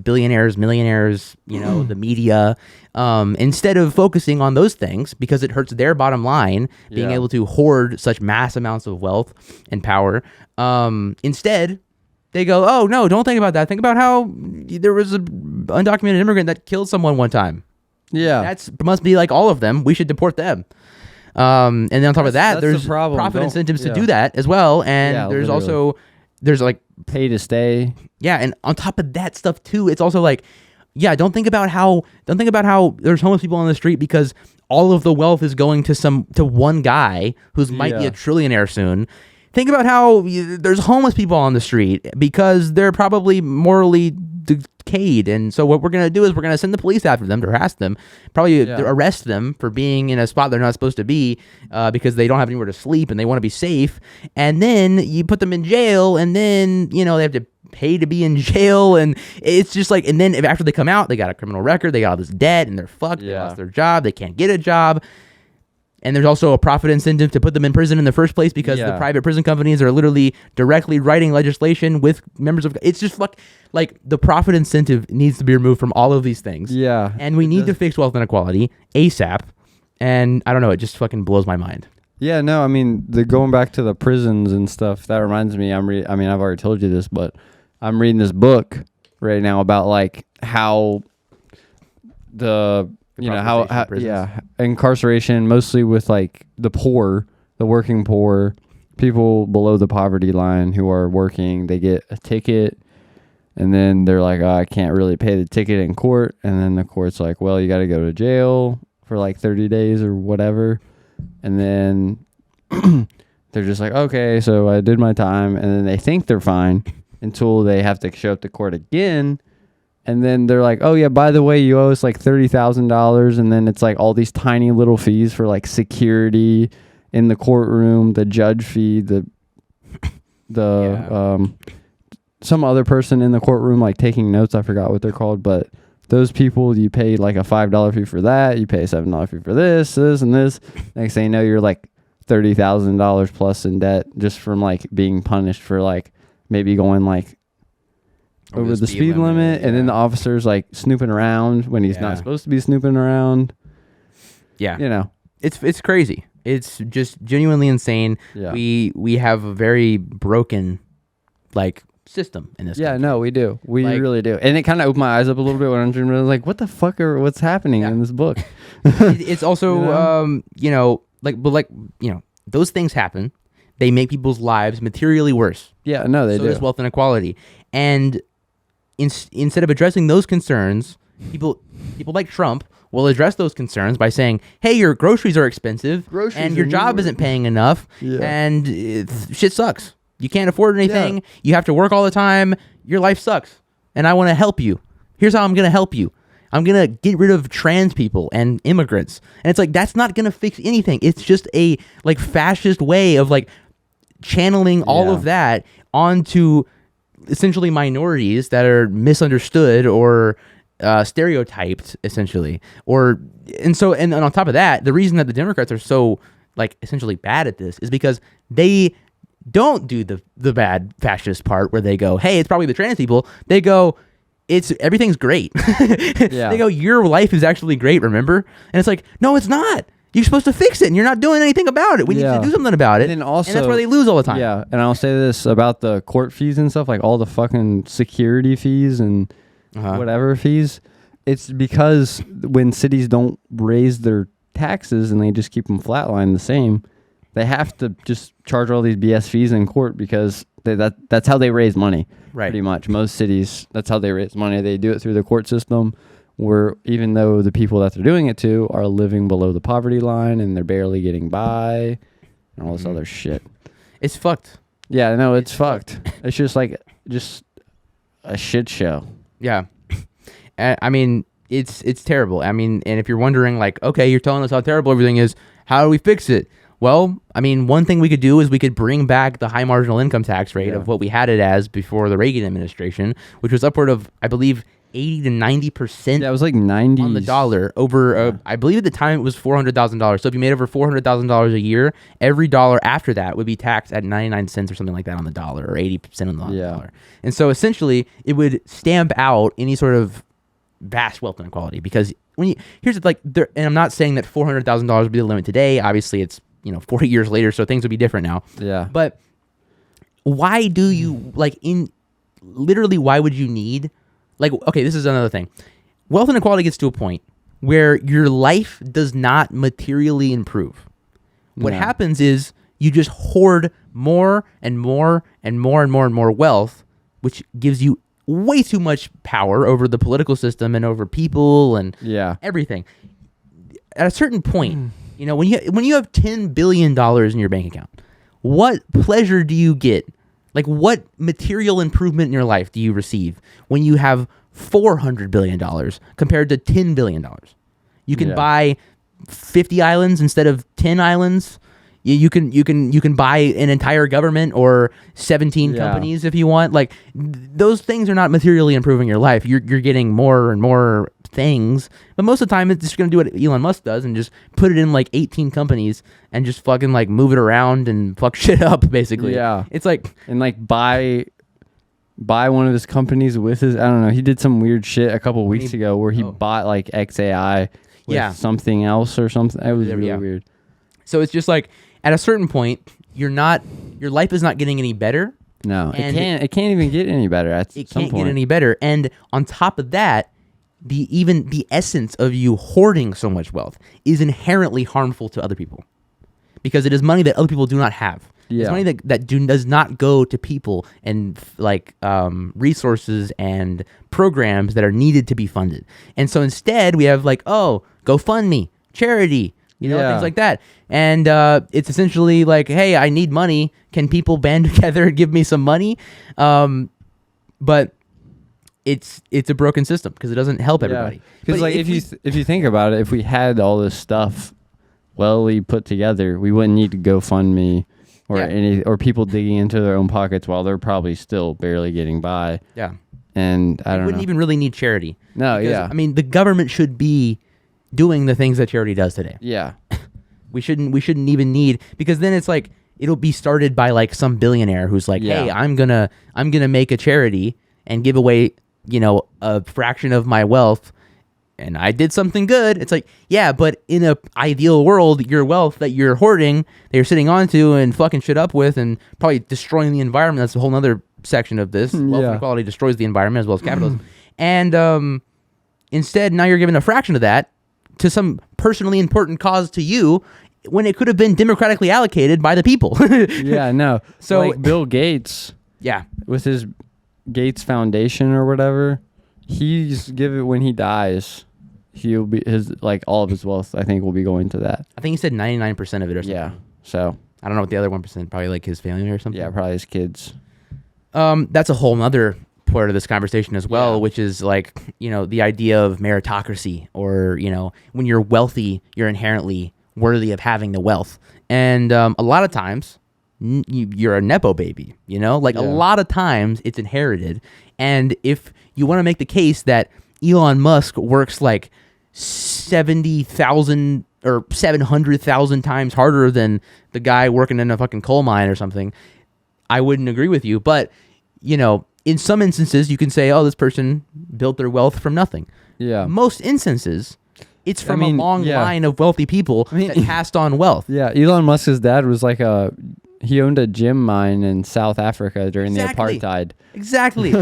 billionaires, millionaires, the media, instead of focusing on those things because it hurts their bottom line, being able to hoard such mass amounts of wealth and power, instead they go, oh no, don't think about that. Think about how there was an undocumented immigrant that killed someone one time. Yeah. That must be like all of them. We should deport them. And then on top of that, there's profit incentives to do that as well. And there's also, there's like pay to stay. Yeah, and on top of that stuff too, it's also like, don't think about how there's homeless people on the street because all of the wealth is going to one guy who's might be a trillionaire soon. Think about how there's homeless people on the street because they're probably morally decayed, and so what we're gonna do is we're gonna send the police after them to harass them, probably arrest them for being in a spot they're not supposed to be, because they don't have anywhere to sleep and they want to be safe, and then you put them in jail, and then they have to pay to be in jail, and it's just like, and then after they come out, they got a criminal record, they got all this debt, and they're fucked. They lost their job, they can't get a job. And there's also a profit incentive to put them in prison in the first place because the private prison companies are literally directly writing legislation with members of... It's just like the profit incentive needs to be removed from all of these things. Yeah. And we need to fix wealth inequality ASAP. And I don't know, it just fucking blows my mind. Yeah, no, I mean, the going back to the prisons and stuff, that reminds me, I've already told you this, but I'm reading this book right now about like how incarceration, mostly with like the poor, the working poor, people below the poverty line who are working, they get a ticket and then they're like, oh, I can't really pay the ticket in court. And then the court's like, well, you got to go to jail for like 30 days or whatever. And then they're just like, okay, so I did my time. And then they think they're fine until they have to show up to court again. And then they're like, oh, yeah, by the way, you owe us like $30,000. And then it's like all these tiny little fees for like security in the courtroom, the judge fee, some other person in the courtroom like taking notes. I forgot what they're called, but those people, you pay like a $5 fee for that. You pay a $7 fee for this, and this. Next thing you know, you're like $30,000 plus in debt just from like being punished for like maybe going like over the speed limit. Yeah. And then the officer's like snooping around when he's not supposed to be snooping around. Yeah. You know, it's crazy. It's just genuinely insane. Yeah. We have a very broken like system in this country. No, we do. We like, really do. And it kind of opened my eyes up a little bit when I'm reading. I was like, what the fuck what's happening in this book? It's also, those things happen. They make people's lives materially worse. Yeah, no, they do. So there's wealth inequality. And instead of addressing those concerns, people like Trump will address those concerns by saying, hey, your groceries are expensive and your job isn't paying enough and shit sucks. You can't afford anything. Yeah. You have to work all the time. Your life sucks. And I want to help you. Here's how I'm going to help you. I'm going to get rid of trans people and immigrants. And it's like, that's not going to fix anything. It's just a like fascist way of like channeling all of that onto essentially minorities that are misunderstood or stereotyped essentially. And on top of that, the reason that the Democrats are so like essentially bad at this is because they don't do the bad fascist part where they go, hey, it's probably the trans people. They go, everything's great. They go, your life is actually great, remember? And it's like, no, it's not. You're supposed to fix it, and you're not doing anything about it. We need to do something about it. And that's where they lose all the time. Yeah, and I'll say this about the court fees and stuff, like all the fucking security fees and whatever fees. It's because when cities don't raise their taxes and they just keep them flatlined the same, they have to just charge all these BS fees in court because that's how they raise money. Right. Pretty much. Most cities, that's how they raise money. They do it through the court system where even though the people that they're doing it to are living below the poverty line and they're barely getting by and all this other shit. It's fucked. Yeah, no, it's fucked. It's just like, a shit show. Yeah. I mean, it's terrible. I mean, and if you're wondering like, okay, you're telling us how terrible everything is, how do we fix it? Well, I mean, one thing we could do is we could bring back the high marginal income tax rate of what we had it as before the Reagan administration, which was upward of, I believe, 80 to 90%. Yeah, it was like 90 on the dollar over. I believe at the time it was $400,000. So if you made over $400,000 a year, every dollar after that would be taxed at 99 cents or something like that on the dollar, or 80% on the dollar. And so essentially, it would stamp out any sort of vast wealth inequality because here's like, and I'm not saying that $400,000 would be the limit today. Obviously, it's 40 years later, so things would be different now. Yeah. But why do you why would you need okay, this is another thing. Wealth inequality gets to a point where your life does not materially improve. What happens is you just hoard more and more and more and more and more wealth, which gives you way too much power over the political system and over people and everything. At a certain point, when you have $10 billion in your bank account, what pleasure do you get? Like, what material improvement in your life do you receive when you have $400 billion compared to $10 billion? You can buy 50 islands instead of 10 islands. You can buy an entire government or 17 companies if you want. Like, those things are not materially improving your life. You're getting more and more things, but most of the time it's just going to do what Elon Musk does and just put it in like 18 companies and just fucking like move it around and fuck shit up basically. Yeah. It's like, and like buy one of his companies with his, I don't know, he did some weird shit a couple weeks ago where he bought like XAI with something else or something. It was really weird. So it's just like, at a certain point, your life is not getting any better. No, And it can't even get any better at It some can't point. get any better. And on top of that, the essence of you hoarding so much wealth is inherently harmful to other people, because it is money that other people do not have. It's Yeah. money that does not go to people and resources and programs that are needed to be funded. And so instead we have GoFundMe, charity, Yeah. things like that. And it's essentially like, hey, I need money. Can people band together and give me some money? But it's a broken system because it doesn't help everybody. Because But if you think about it, if we had all this stuff put together, we wouldn't need to GoFundMe or people digging into their own pockets while they're probably still barely getting by. Yeah. And I don't know. Wouldn't even really need charity. No, Because, yeah. I mean, the government should be doing the things that charity does today. Yeah. We shouldn't even need, because then it's like it'll be started by like some billionaire who's like, Yeah. hey, I'm gonna make a charity and give away a fraction of my wealth, and I did something good. It's like, yeah, but in a ideal world, your wealth that you're hoarding, that you're sitting onto and fucking shit up with, and probably destroying the environment. That's a whole other section of this. Wealth Yeah. inequality destroys the environment as well as capitalism. And instead, now you're giving a fraction of that to some personally important cause to you, when it could have been democratically allocated by the people. Yeah, no. So- like Bill Gates Yeah. with his Gates Foundation or whatever, when he dies, he'll be all of his wealth, I think, will be going to that. I think he said 99% of it or something. Yeah. So I don't know what the other 1%, probably like his family or something. yeah, probably his kids. That's a whole nother part of this conversation as well, Yeah. which is the idea of meritocracy, or, when you're wealthy, you're inherently worthy of having the wealth. And a lot of times you're a Nepo baby, a lot of times it's inherited. And if you want to make the case that Elon Musk works like 70,000 or 700,000 times harder than the guy working in a fucking coal mine or something, I wouldn't agree with you. But, in some instances, you can say, oh, this person built their wealth from nothing. Yeah. Most instances, it's from a long yeah. line of wealthy people that passed on wealth. Yeah, Elon Musk's dad was he owned a gem mine in South Africa during Exactly. the apartheid. Exactly.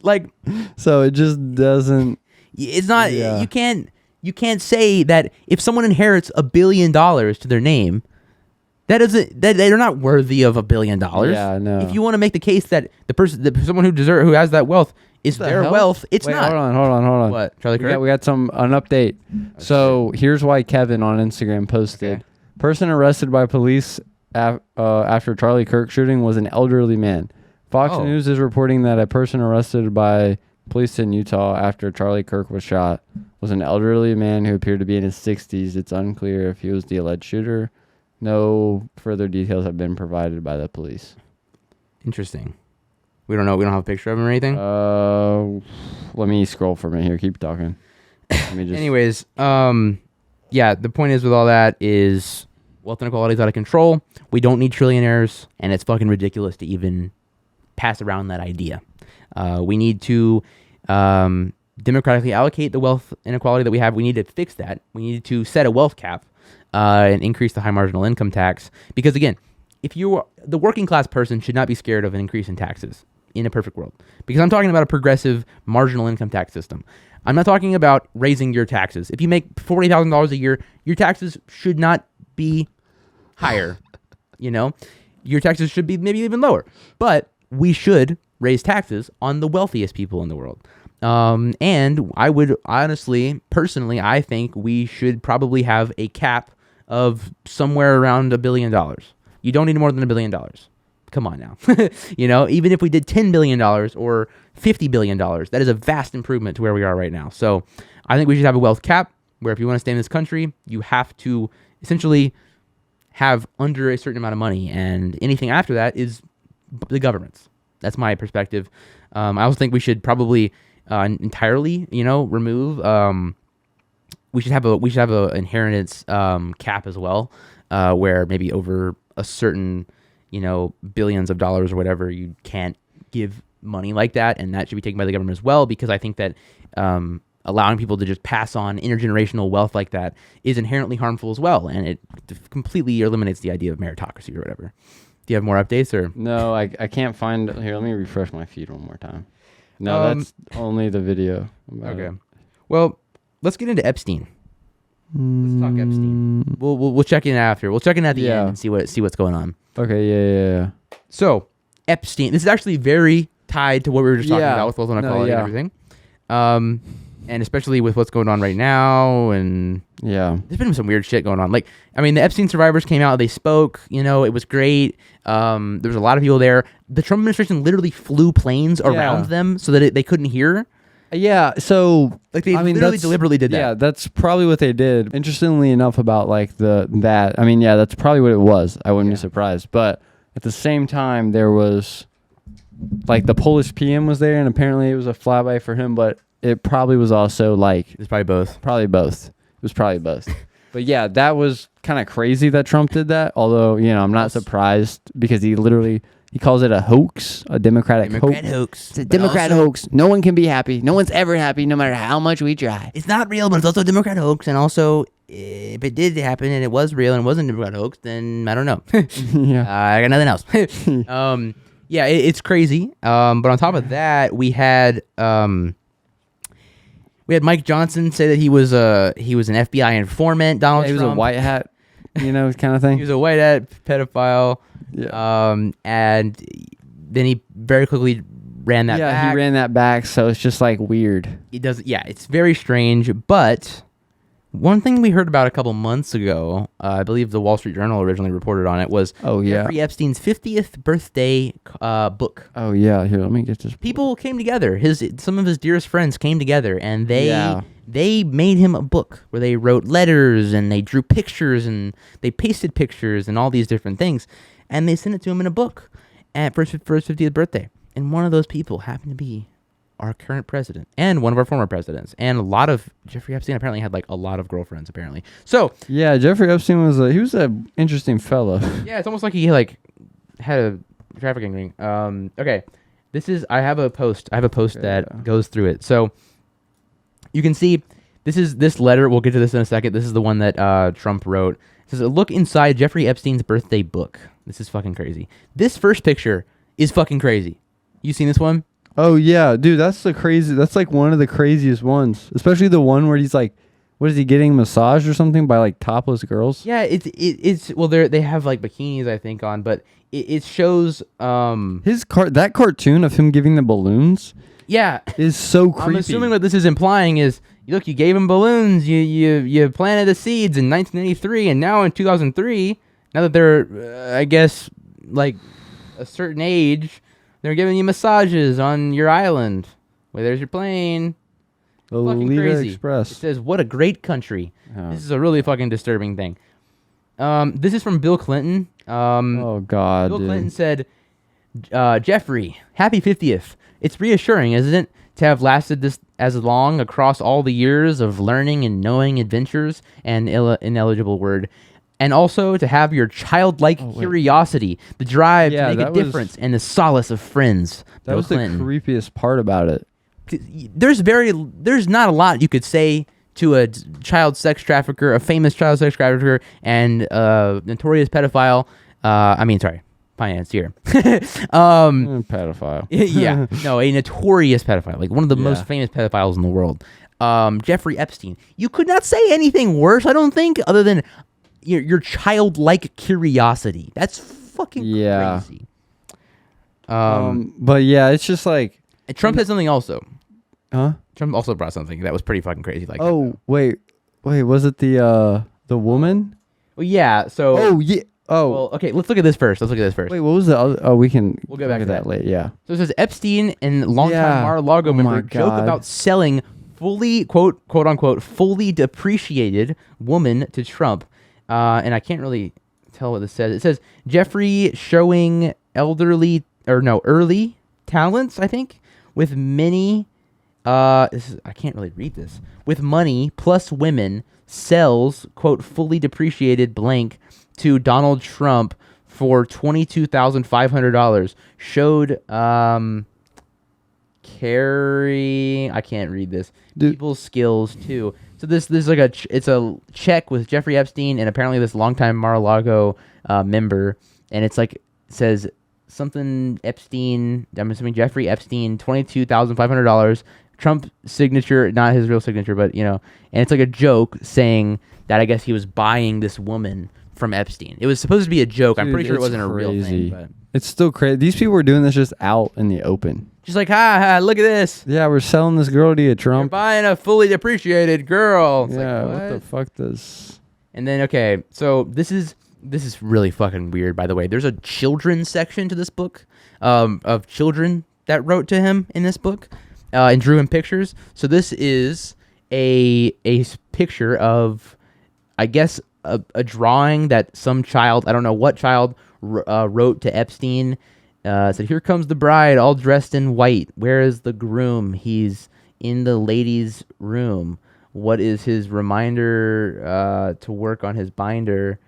Like, So it just doesn't. it's not, Yeah. you can't say that if someone inherits $1 billion to their name, that they're not worthy of $1 billion. Yeah, no. If you want to make the case that someone who has that wealth is The their hell? wealth, it's Wait, not. Hold on. What, Charlie We Kirk? got an update. So here's why Kevin on Instagram posted: Okay. person arrested by police after Charlie Kirk shooting was an elderly man. Fox Oh. News is reporting that a person arrested by police in Utah after Charlie Kirk was shot was an elderly man who appeared to be in his 60s. It's unclear if he was the alleged shooter. No further details have been provided by the police. Interesting. We don't know. We don't have a picture of him or anything. Let me scroll for a minute here. Keep talking. Let me just. Anyways, yeah, the point is with all that is wealth inequality is out of control. We don't need trillionaires, and it's fucking ridiculous to even pass around that idea. We need to democratically allocate the wealth inequality that we have. We need to fix that. We need to set a wealth cap and increase the high marginal income tax. Because again, the working class person should not be scared of an increase in taxes in a perfect world. Because I'm talking about a progressive marginal income tax system. I'm not talking about raising your taxes. If you make $40,000 a year, your taxes should not be higher. Your taxes should be maybe even lower. But we should raise taxes on the wealthiest people in the world. And I would honestly, personally, I think we should probably have a cap of somewhere around $1 billion. You don't need more than $1 billion. Come on now. Even if we did $10 billion or $50 billion, that is a vast improvement to where we are right now. So I think we should have a wealth cap where if you want to stay in this country, you have to essentially have under a certain amount of money, and anything after that is the government's. That's my perspective. I also think we should probably entirely, remove. We should have a inheritance cap as well, where maybe over a certain, billions of dollars or whatever, you can't give money like that, and that should be taken by the government as well. Because I think that allowing people to just pass on intergenerational wealth like that is inherently harmful as well, and it completely eliminates the idea of meritocracy or whatever. Do you have more updates or? No, I can't find it. Here, let me refresh my feed one more time. No, that's only the video. Okay. Well, let's get into Epstein. Let's talk Epstein. We'll check in after. We'll check in at the end and see what's going on. Okay, yeah. So, Epstein. This is actually very tied to what we were just talking about with wealth inequality and everything. And especially with what's going on right now, and there's been some weird shit going on. Like, I mean, the Epstein survivors came out, they spoke, it was great. There was a lot of people there. The Trump administration literally flew planes around them so that they couldn't hear. Yeah, so like they literally deliberately did that. Yeah, that's probably what they did. Interestingly enough, about like that. I mean, yeah, that's probably what it was. I wouldn't be surprised. But at the same time, there was like the Polish PM was there, and apparently it was a flyby for him. But it probably was also like it's probably both. Probably both. It was probably both. But yeah, that was kind of crazy that Trump did that. Although I'm not surprised because he calls it a hoax, a Democratic hoax. It's a Democrat hoax. No one can be happy. No one's ever happy, no matter how much we try. It's not real, but it's also a Democrat hoax. And also, if it did happen and it was real and it wasn't a Democrat hoax, then I don't know. I got nothing else. It's crazy. But on top of that, we had Mike Johnson say that he was an FBI informant. Donald Trump. He was a white hat, kind of thing. He was a white hat pedophile. Yeah. And then he very quickly ran that back. Yeah, he ran that back, so it's just like weird. It's very strange. But one thing we heard about a couple months ago, I believe the Wall Street Journal originally reported on it, was Jeffrey Epstein's 50th birthday book. Oh, yeah. Here, let me get this. People came together. Some of his dearest friends came together, and they made him a book where they wrote letters, and they drew pictures, and they pasted pictures, and all these different things. And they sent it to him in a book for his 50th birthday. And one of those people happened to be our current president and one of our former presidents. And a lot of Jeffrey Epstein apparently had like a lot of girlfriends apparently. So yeah, Jeffrey Epstein was an interesting fellow. Yeah, it's almost like he like had a trafficking ring. Okay, I have a post that goes through it. So you can see this letter. We'll get to this in a second. This is the one that Trump wrote. It says, "A look inside Jeffrey Epstein's birthday book." This is fucking crazy. This first picture is fucking crazy. You seen this one? Oh yeah, dude, that's like one of the craziest ones. Especially the one where he's like, what is he getting massaged or something by like topless girls? Yeah, it's well they have like bikinis I think on, but it shows that cartoon of him giving the balloons. Yeah, is so creepy. I'm assuming what this is implying is, look, you gave him balloons, you planted the seeds in 1983, and now in 2003, now that they're I guess like a certain age, they're giving you massages on your island. Well, there's your plane. Fucking crazy. Express. It says, "What a great country." Oh. This is a really fucking disturbing thing. This is from Bill Clinton. Oh God. Bill Clinton said, "Jeffrey, happy 50th. It's reassuring, isn't it, to have lasted this as long across all the years of learning and knowing adventures and ineligible word." And also to have your childlike curiosity, the drive to make a difference, and the solace of friends. That was Clinton. The creepiest part about it. There's not a lot you could say to a child sex trafficker, a famous child sex trafficker, and notorious pedophile. Financier. Pedophile. Yeah. No, a notorious pedophile, like one of the most famous pedophiles in the world. Jeffrey Epstein. You could not say anything worse, I don't think, other than your childlike curiosity. That's fucking crazy. But yeah, it's just like Trump had something also. Huh? Trump also brought something that was pretty fucking crazy. Like, wait, was it the woman? Well, yeah. So. Oh yeah. Oh. Well, okay. Let's look at this first. Wait, what was the other? Oh, we'll go back to that later. Yeah. So it says Epstein and longtime Mar-a-Lago member joke about selling fully quote unquote fully depreciated woman to Trump. And I can't really tell what this says. It says Jeffrey showing early talents, I think, with many. I can't really read this. With money plus women, sells quote fully depreciated blank to Donald Trump for $22,500. Showed carry. I can't read this. Dude. People's skills too. So this is like it's a check with Jeffrey Epstein and apparently this longtime Mar-a-Lago member, and it's like says something Epstein. I'm assuming Jeffrey Epstein, $22,500. Trump signature, not his real signature, but and it's like a joke saying that I guess he was buying this woman from Epstein. It was supposed to be a joke. Dude, I'm pretty sure it it's wasn't a real crazy. thing, but It's still crazy. These people are doing this just out in the open. just like, ha, look at this. Yeah, we're selling this girl to you, You're Trump. buying a fully depreciated girl. It's Yeah, like, what the fuck does... And then okay, so this is really fucking weird. By the way, there's a children's section to this book, of children that wrote to him in this book, and drew him pictures. So this is a picture of, I guess, a drawing that some child, I don't know what child, wrote to Epstein. Said, "Here comes the bride, all dressed in white. Where is the groom? He's in the ladies' room. What is his reminder to work on his binder?"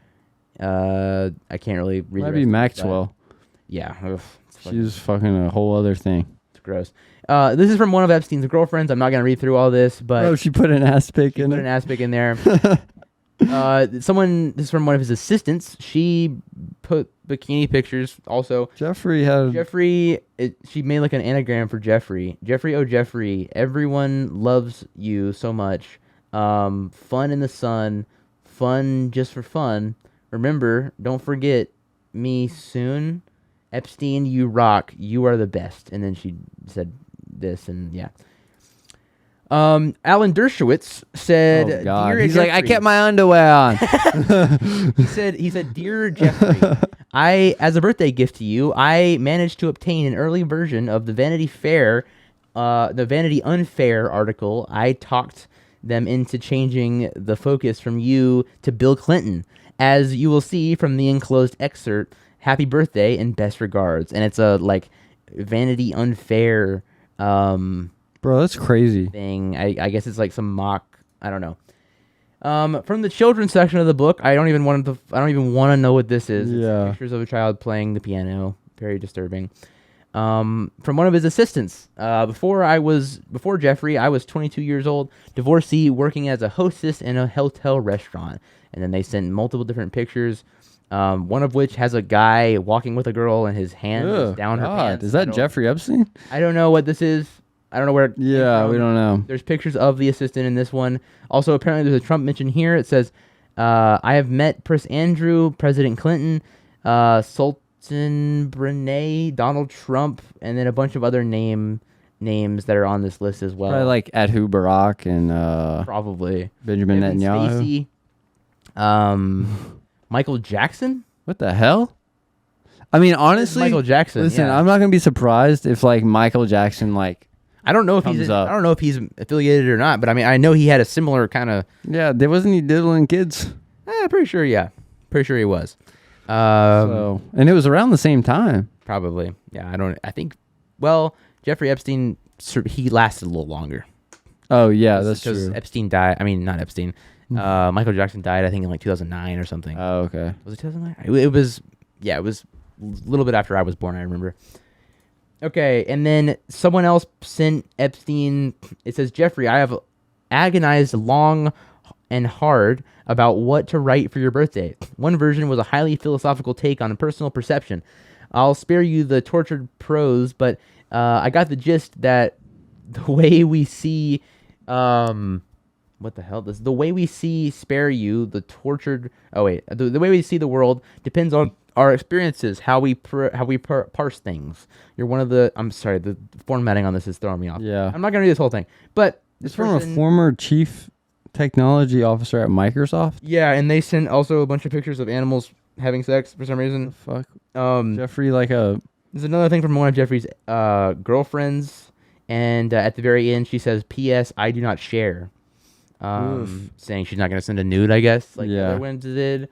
I can't really read. Might be Maxwell. Yeah. Ugh, She's fucking a whole other thing. it's gross. This is from one of Epstein's girlfriends. I'm not going to read through all this, but... Oh, she put an ass pic in put it. an aspic in there. This is from one of his assistants. She put bikini pictures also. Jeffrey had... Jeffrey, she made like an anagram for Jeffrey. Jeffrey, oh Jeffrey, everyone loves you so much. Fun in the sun, fun just for fun. Remember, don't forget me soon. Epstein, you rock. You are the best. And then she said this, and yeah. Alan Dershowitz said, Oh, God. "Dear He's like, I Jeffrey," kept my underwear on. he said, "Dear Jeffrey, as a birthday gift to you, I managed to obtain an early version of the Vanity Unfair article. I talked them into changing the focus from you to Bill Clinton. As you will see from the enclosed excerpt, happy birthday and best regards." And it's a like Vanity Unfair Bro, that's crazy. thing. I guess it's like some mock. I don't know. From the children's section of the book, I don't even want to know what this is. Yeah. It's pictures of a child playing the piano. Very disturbing. From one of his assistants. Before Jeffrey, I was 22 years old, divorcee, working as a hostess in a hotel restaurant. And then they sent multiple different pictures. One of which has a guy walking with a girl and his hand is Ugh, down her God. pants. Is that Jeffrey Epstein? I don't know what this is. I don't know where. Yeah, we don't know. There's pictures of the assistant in this one. Also, apparently, there's a Trump mention here. It says, "I have met Prince Andrew, President Clinton, Sultan Brunei, Donald Trump, and then a bunch of other names that are on this list as well." Probably like Adhu Barak and Probably Benjamin Kevin Netanyahu. Spacey, Michael Jackson. What the hell? I mean, honestly, Michael Jackson. listen, yeah. I'm not gonna be surprised if like Michael Jackson like I don't know if comes he's. up. I don't know if he's affiliated or not, but I mean, I know he had a similar kind of. there wasn't he diddling kids. Pretty sure. Yeah, pretty sure he was. So and it was around the same time. Probably. Yeah, I think, well, Jeffrey Epstein, he lasted a little longer. Oh yeah, that's Because true. Epstein died. I mean, not Epstein. Michael Jackson died, I think, in like 2009 or something. Oh okay. Was it 2009? It was a little bit after I was born, I remember. Okay, and then someone else sent Epstein, it says, "Jeffrey, I have agonized long and hard about what to write for your birthday. One version was a highly philosophical take on personal perception. I'll spare you the tortured prose, but I got the gist that the way we see, what the hell? The way we see spare you the tortured. Oh wait, the way we see the world depends on our experiences, how we parse things. You're one of the. I'm sorry, the formatting on this is throwing me off. Yeah. I'm not gonna read this whole thing, but this It's from a person- former chief technology officer at Microsoft. Yeah, and they sent also a bunch of pictures of animals having sex for some reason. Fuck. Jeffrey. Jeffrey like a There's another thing from one of Jeffrey's girlfriends, and at the very end she says, "P.S. I do not share," Oof. saying she's not gonna send a nude, I guess, like the Yeah. other ones did.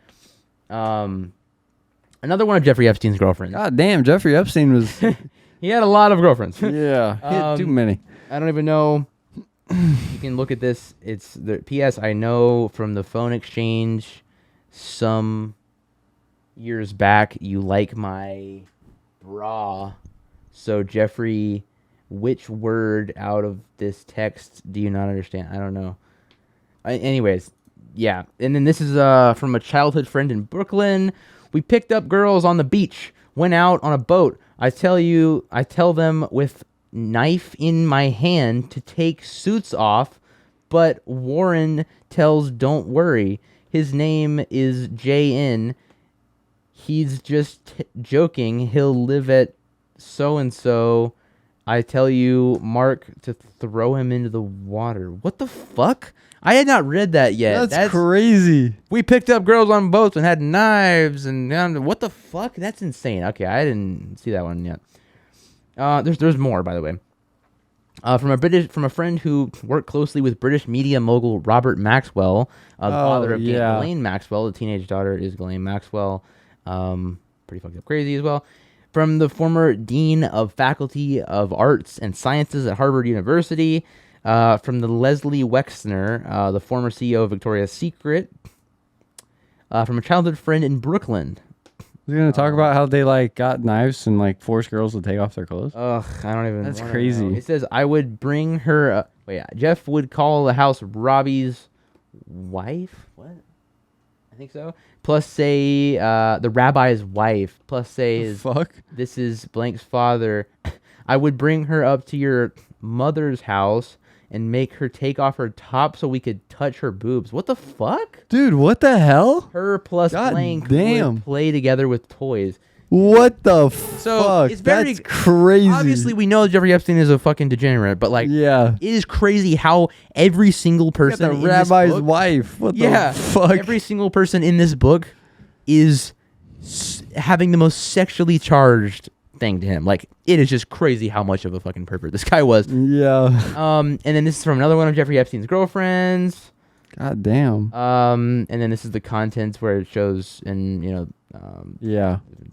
Another one of Jeffrey Epstein's girlfriends. God damn, Jeffrey Epstein was He had a lot of girlfriends. yeah, he had too many. I don't even know. You can look at this. It's the P.S. I know from the phone exchange some years back you like my bra, so Jeffrey Which word out of this text do you not understand? I don't know. Anyways, yeah. And then this is from a childhood friend in Brooklyn. We picked up girls on the beach, went out on a boat. I tell them with knife in my hand to take suits off, but Warren tells don't worry. His name is JN. He's just joking. He'll live at so and so. I tell you, Mark, to throw him into the water. What the fuck? I had not read that yet. That's crazy. We picked up girls on boats and had knives and what the fuck? That's insane. Okay, I didn't see that one yet. There's more, by the way. From a friend who worked closely with British media mogul Robert Maxwell, the father of Ghislaine Maxwell. The teenage daughter is Ghislaine Maxwell. Pretty fucked up crazy as well. From the former dean of faculty of arts and sciences at Harvard University. From the Leslie Wexner, the former CEO of Victoria's Secret. From a childhood friend in Brooklyn. We're gonna talk about how they like got knives and like forced girls to take off their clothes. Ugh, I don't even. That's crazy. Know. It says I would bring her. Jeff would call the house Robbie's wife. What? I think so. Plus say the rabbi's wife. Plus say this is blank's father. I would bring her up to your mother's house and make her take off her top so we could touch her boobs. What the fuck? Dude, what the hell? Her plus blank would play together with toys. What the fuck? It's very, that's crazy. Obviously, we know Jeffrey Epstein is a fucking degenerate, but like, it is crazy how every single person the rabbi's wife. What the fuck? Every single person in this book is having the most sexually charged thing to him. Like, it is just crazy how much of a fucking pervert this guy was. Yeah. And then this is from another one of Jeffrey Epstein's girlfriends. God damn. And then this is the contents where it shows different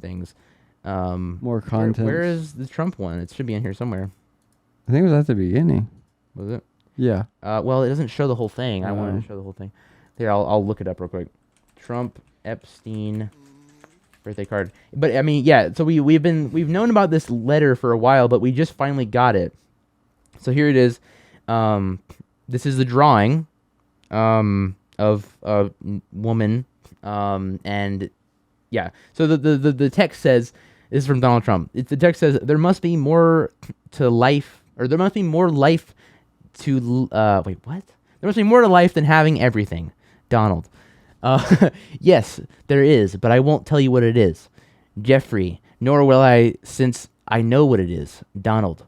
things. More content. Where is the Trump one? It should be in here somewhere. I think it was at the beginning. Was it? Yeah. Well, it doesn't show the whole thing. I wanted to show the whole thing. Here, I'll look it up real quick. Trump Epstein birthday card. But I mean, yeah. So we've known about this letter for a while, but we just finally got it. So here it is. This is the drawing of a woman. And yeah. So the text says, this is from Donald Trump. The text says there must be more to life, or there must be more life to wait, what? There must be more to life than having everything. Donald. Yes, there is, but I won't tell you what it is. Jeffrey, nor will I, since I know what it is. Donald.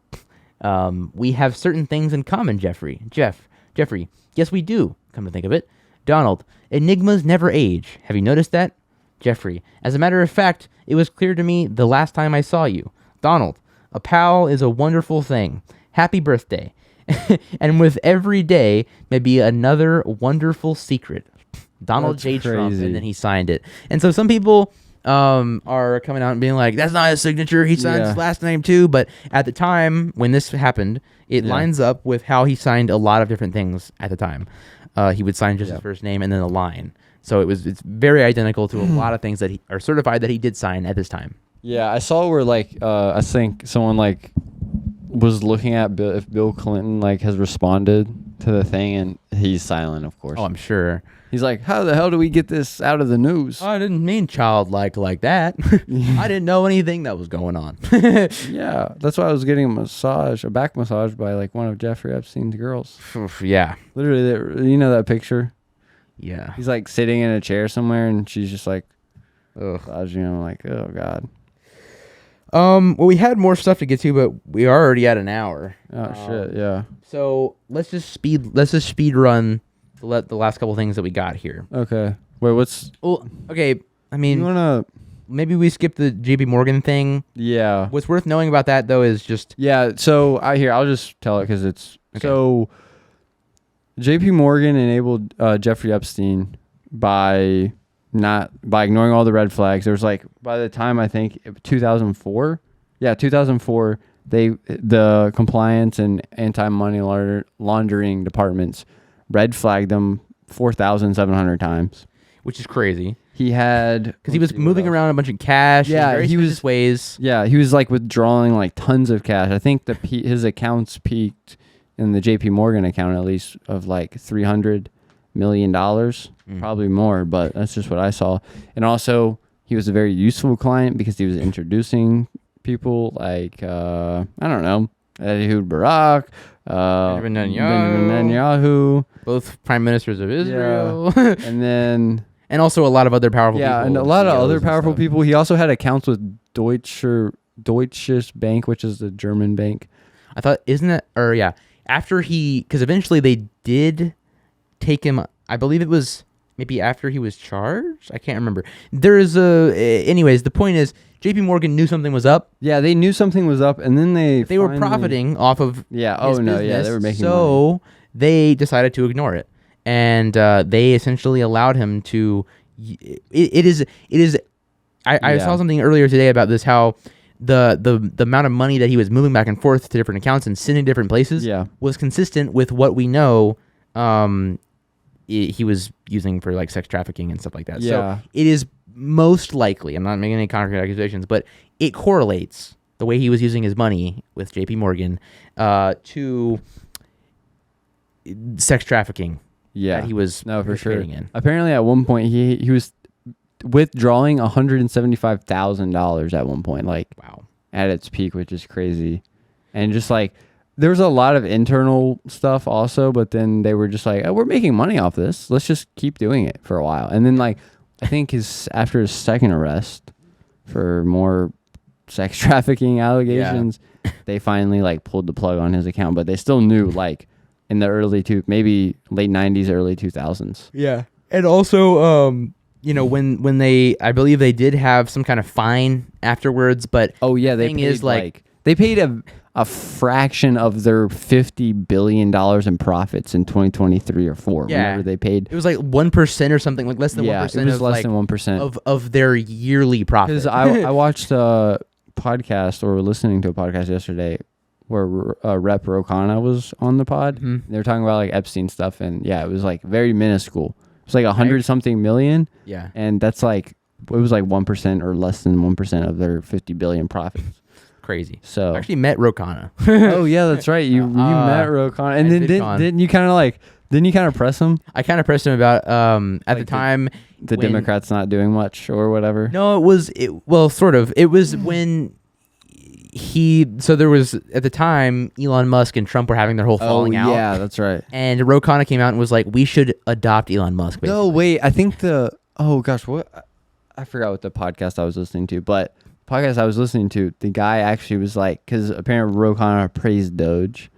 We have certain things in common, Jeffrey. Jeffrey. Yes, we do, come to think of it. Donald. Enigmas never age. Have you noticed that? Jeffrey. As a matter of fact, it was clear to me the last time I saw you. Donald. A pal is a wonderful thing. Happy birthday. And with every day, maybe another wonderful secret. Donald J. Trump, and then he signed it. And so some people are coming out and being like, that's not his signature. He signed his last name too. But at the time when this happened, it lines up with how he signed a lot of different things at the time. He would sign just his first name and then a line. So it's very identical to a lot of things that are certified that he did sign at this time. Yeah, I saw where like I think someone like was looking at if Bill Clinton like has responded to the thing, and he's silent, of course. Oh, I'm sure. He's like, how the hell do we get this out of the news? I didn't mean childlike like that. I didn't know anything that was going on. Yeah, that's why I was getting a back massage by like one of Jeffrey Epstein's girls. Yeah. Literally, you know that picture? Yeah. He's like sitting in a chair somewhere, and she's just like, massaging him. I'm like, oh God. Well, we had more stuff to get to, but we are already at an hour. Oh shit, yeah. So let's just speed run the last couple things that we got here. Okay. Wait, Well, okay. I mean, you wanna? Maybe we skip the JP Morgan thing. Yeah. What's worth knowing about that though is just So I'll just tell it because it's so. JP Morgan enabled Jeffrey Epstein by ignoring all the red flags. There was like, by the time I think 2004, the compliance and anti-money laundering departments red flagged them 4,700 times. which is crazy. He had because he was moving around a bunch of cash. Yeah, in very he was suspicious ways. Yeah, he was like withdrawing like tons of cash. I think his accounts peaked in the J.P. Morgan account at least of like $300 million, probably more, but that's just what I saw. And also, he was a very useful client because he was introducing people like I don't know, Ehud Barak, Benjamin Benjamin Netanyahu, both prime ministers of Israel, and then and also a lot of other powerful people. and a lot of CEOs other and powerful stuff. people. He also had accounts with Deutsche Bank, which is the German bank. I thought, isn't that, or yeah, after because eventually they did take him, I believe it was maybe after he was charged. I can't remember. Anyways, the point is, JP Morgan knew something was up. Yeah, they knew something was up, and then they were profiting off of Yeah. his Oh no. business, Yeah, they were making money. so they decided to ignore it, and they essentially allowed him to. It is. I saw something earlier today about this, how the amount of money that he was moving back and forth to different accounts and sending different places was consistent with what we know he was using for like sex trafficking and stuff like that. Yeah. So it is most likely, I'm not making any concrete accusations, but it correlates the way he was using his money with JP Morgan to sex trafficking that he was for sure. participating in. Apparently, at one point, he was withdrawing $175,000 at one point, like Wow. at its peak, which is crazy. And just like there was a lot of internal stuff also, but then they were just like, oh, we're making money off this. Let's just keep doing it for a while. And then like I think after his second arrest for more sex trafficking allegations, they finally like pulled the plug on his account, but they still knew like in the maybe late 90s, early 2000s. Yeah. And also, when I believe they did have some kind of fine afterwards, but Oh yeah, they thing paid is, like- they paid a fraction of their $50 billion in profits in 2023 or 4. Yeah. Whenever they paid. it was like 1% or something, like less than 1% Yeah, it was of less like, than 1%. of their yearly profit. Because I watched a podcast or listening to a podcast yesterday where Rep Rokana was on the pod. Mhm. They were talking about like Epstein stuff, and yeah, it was like very minuscule. It was like 100 something million, Yeah. and that's like it was like 1% or less than 1% of their 50 billion profits. Crazy. So I actually met Rokana. oh yeah, that's right. You met Rokana, and then didn't you kind of press him? I kind of pressed him about at Like the time The when- Democrats not doing much or whatever. No, well, sort of. It was when there was at the time Elon Musk and Trump were having their whole falling out. Yeah, that's right. And Rokana came out and was like, we should adopt Elon Musk. Basically. No, wait. I think I forgot what the podcast I was listening to, but the podcast I was listening to, the guy actually was like, because apparently Rokana praised Doge,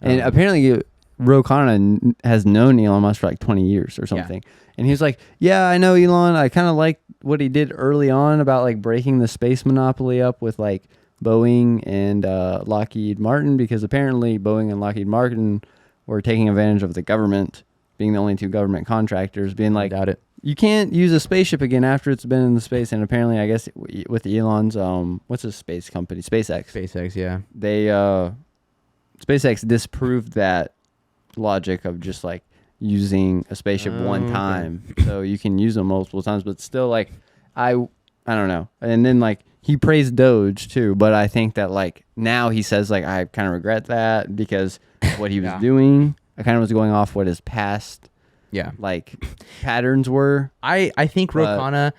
and apparently Rokana has known Elon Musk for like 20 years or something. And he was like, yeah, I know Elon. I kind of like what he did early on about like breaking the space monopoly up with like Boeing and Lockheed Martin, because apparently Boeing and Lockheed Martin were taking advantage of the government, being the only two government contractors, being like, Doubt it. you can't use a spaceship again after it's been in the space. And apparently, I guess with Elon's what's his space company, SpaceX, yeah. they SpaceX disproved that logic of just like using a spaceship one Okay. time, so you can use them multiple times. But still, like I don't know. And then like he praised Doge too, but I think that like now he says like I kind of regret that because what he was doing. I kind of was going off what his past like patterns were. I think Rokana,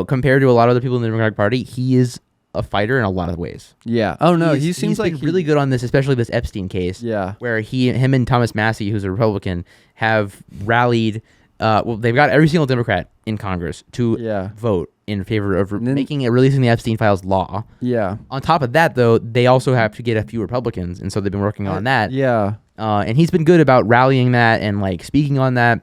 compared to a lot of other people in the Democratic Party, he is a fighter in a lot of ways. Yeah. Oh no, he seems like he's really good on this, especially this Epstein case. Yeah. Where him and Thomas Massie, who's a Republican, have rallied. They've got every single Democrat in Congress to vote in favor of releasing the Epstein files law. Yeah. On top of that, though, they also have to get a few Republicans, and so they've been working on that. Yeah. And he's been good about rallying that and like speaking on that.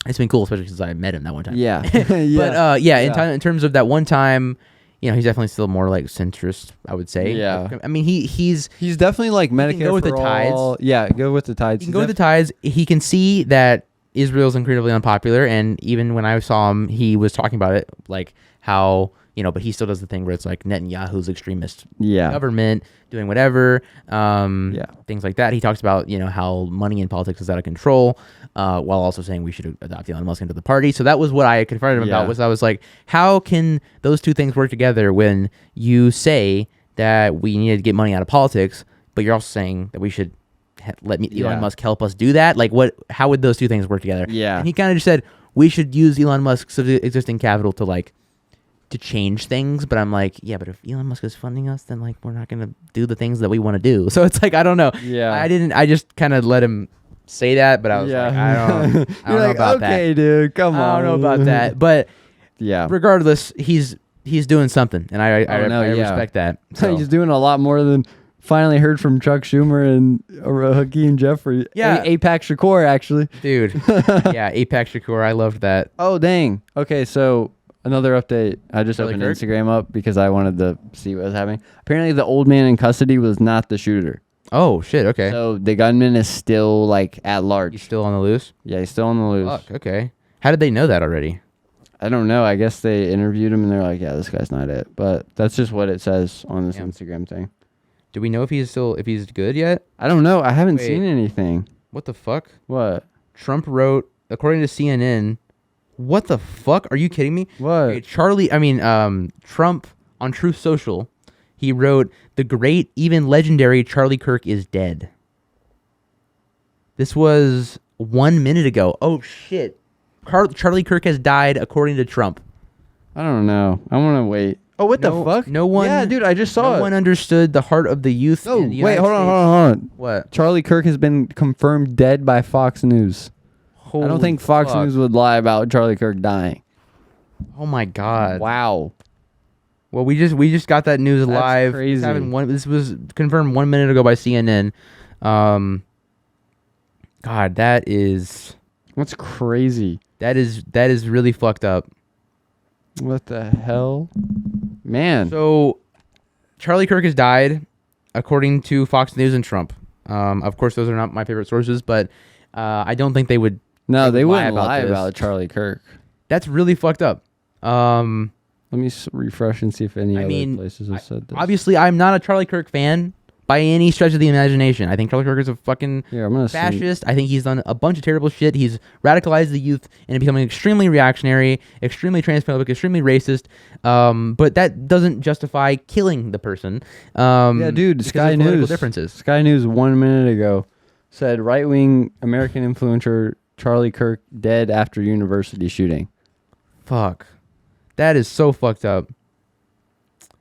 It's been cool, especially since I met him that one time. Yeah. But in terms of that one time, he's definitely still more like centrist, I would say. Yeah. I mean, he's definitely like Medicare go with for the tides. all. Yeah, go with the tides. He can go with the tides. He can see that Israel's incredibly unpopular, and even when I saw him, he was talking about it, like how but he still does the thing where it's like Netanyahu's extremist Yeah. government doing whatever, Yeah. things like that. He talks about, how money in politics is out of control, while also saying we should adopt Elon Musk into the party. So that was what I confronted him about, was I was like, how can those two things work together when you say that we need to get money out of politics, but you're also saying that we should let Elon Musk help us do that? Like, how would those two things work together? Yeah. And he kind of just said, we should use Elon Musk's existing capital to change things. But I'm like, yeah, but if Elon Musk is funding us, then like we're not going to do the things that we want to do. So it's like, I don't know. Yeah. I just kind of let him say that, but I was like, I don't know about that. Okay, dude, come on. I don't know about that. But Yeah. regardless, he's doing something, and I respect that. So. He's doing a lot more than finally heard from Chuck Schumer and Hakeem Jeffrey. Yeah. APAC Shakur, actually. Dude. Yeah, Apex Shakur. I loved that. Oh, dang. Okay, so another update. I just Charlie opened Kirk? Instagram up because I wanted to see what was happening. Apparently, the old man in custody was not the shooter. Oh, shit. Okay. So the gunman is still, like, at large. He's still on the loose? Yeah, he's still on the loose. Fuck, okay. How did they know that already? I don't know. I guess they interviewed him and they're like, yeah, this guy's not it. But that's just what it says on this Yeah. Instagram thing. Do we know if he's good yet? I don't know. I haven't Wait. seen anything. What the fuck? What? Trump wrote, according to CNN, what the fuck? Are you kidding me? What? Okay, Trump on Truth Social, he wrote, the great, even legendary Charlie Kirk is dead. This was 1 minute ago. Oh, shit. Charlie Kirk has died, according to Trump. I don't know. I want to wait. Oh, what the fuck? No one. Yeah, dude, I just saw No it. one understood the heart of the youth. Oh, in the wait, United hold on, States. hold on. What? Charlie Kirk has been confirmed dead by Fox News. I don't think Fox fuck. News would lie about Charlie Kirk dying. Oh my god. Wow. Well, we just got that news That's live. crazy. This was confirmed 1 minute ago by CNN. God, that is That's crazy. that is really fucked up. What the hell? Man. So, Charlie Kirk has died, according to Fox News and Trump. Of course, those are not my favorite sources, but I don't think they would. No, they lie wouldn't lie this. about Charlie Kirk. That's really fucked up. Let me refresh and see if any other places have said this. Obviously, I'm not a Charlie Kirk fan by any stretch of the imagination. I think Charlie Kirk is a fucking Here, I'm gonna fascist. I think he's done a bunch of terrible shit. He's radicalized the youth into becoming extremely reactionary, extremely transphobic, extremely racist. But that doesn't justify killing the person. Yeah, dude, because Sky of political News. differences. Sky News 1 minute ago said right-wing American influencer Charlie Kirk dead after university shooting. Fuck, that is so fucked up.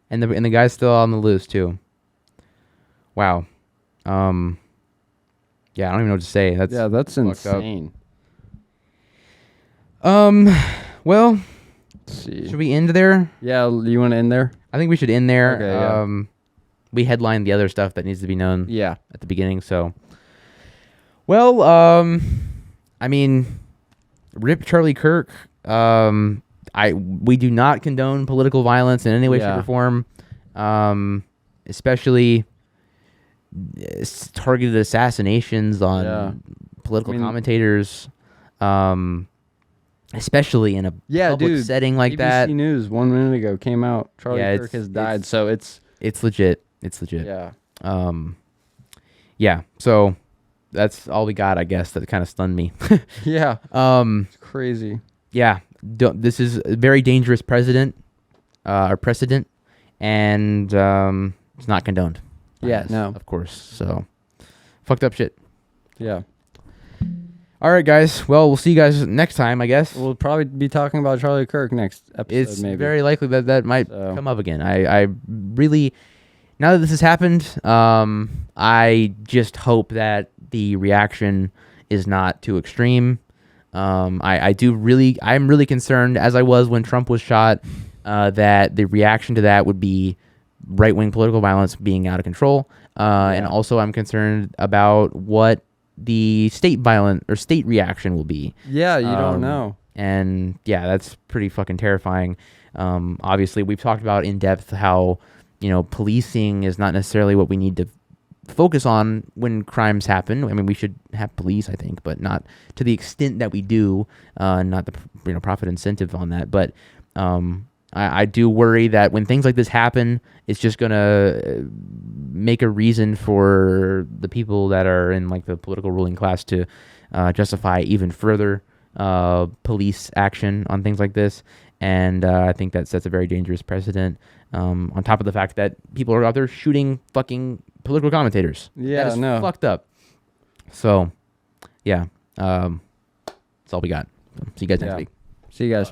And the guy's still on the loose too. Wow. Yeah, I don't even know what to say. That's That's fucked up. insane. Well, Let's see. should we end there? Yeah, you want to end there? I think we should end there. Okay, yeah. We headlined the other stuff that needs to be known Yeah. at the beginning. So, well, I mean, rip Charlie Kirk. We do not condone political violence in any way, shape, or form. Especially targeted assassinations on political commentators. Especially in a public setting like BBC that. News 1 minute ago came out. Charlie Yeah, Kirk has died, so it's legit. It's legit. yeah. Yeah. So that's all we got, I guess. That kind of stunned me. Yeah. It's crazy. Yeah. This is a very dangerous precedent, and it's not condoned. Yeah, no. Of course. So fucked up shit. Yeah. All right, guys. Well, we'll see you guys next time, I guess. We'll probably be talking about Charlie Kirk next episode, It's maybe. very likely that might come up again. I really, now that this has happened, I just hope that the reaction is not too extreme. I'm really concerned, as I was when Trump was shot, that the reaction to that would be right-wing political violence being out of control. And also I'm concerned about what the state reaction will be. Yeah, you don't know. And yeah, that's pretty fucking terrifying. Obviously, we've talked about in depth how, policing is not necessarily what we need to focus on when crimes happen. I mean, we should have police, I think, but not to the extent that we do. Not the profit incentive on that. But I do worry that when things like this happen, it's just gonna make a reason for the people that are in like the political ruling class to justify even further police action on things like this. And I think that sets a very dangerous precedent. On top of the fact that people are out there shooting fucking political commentators. Yeah, that is no. fucked up. So, yeah, that's all we got. So, see you guys next week. See you guys.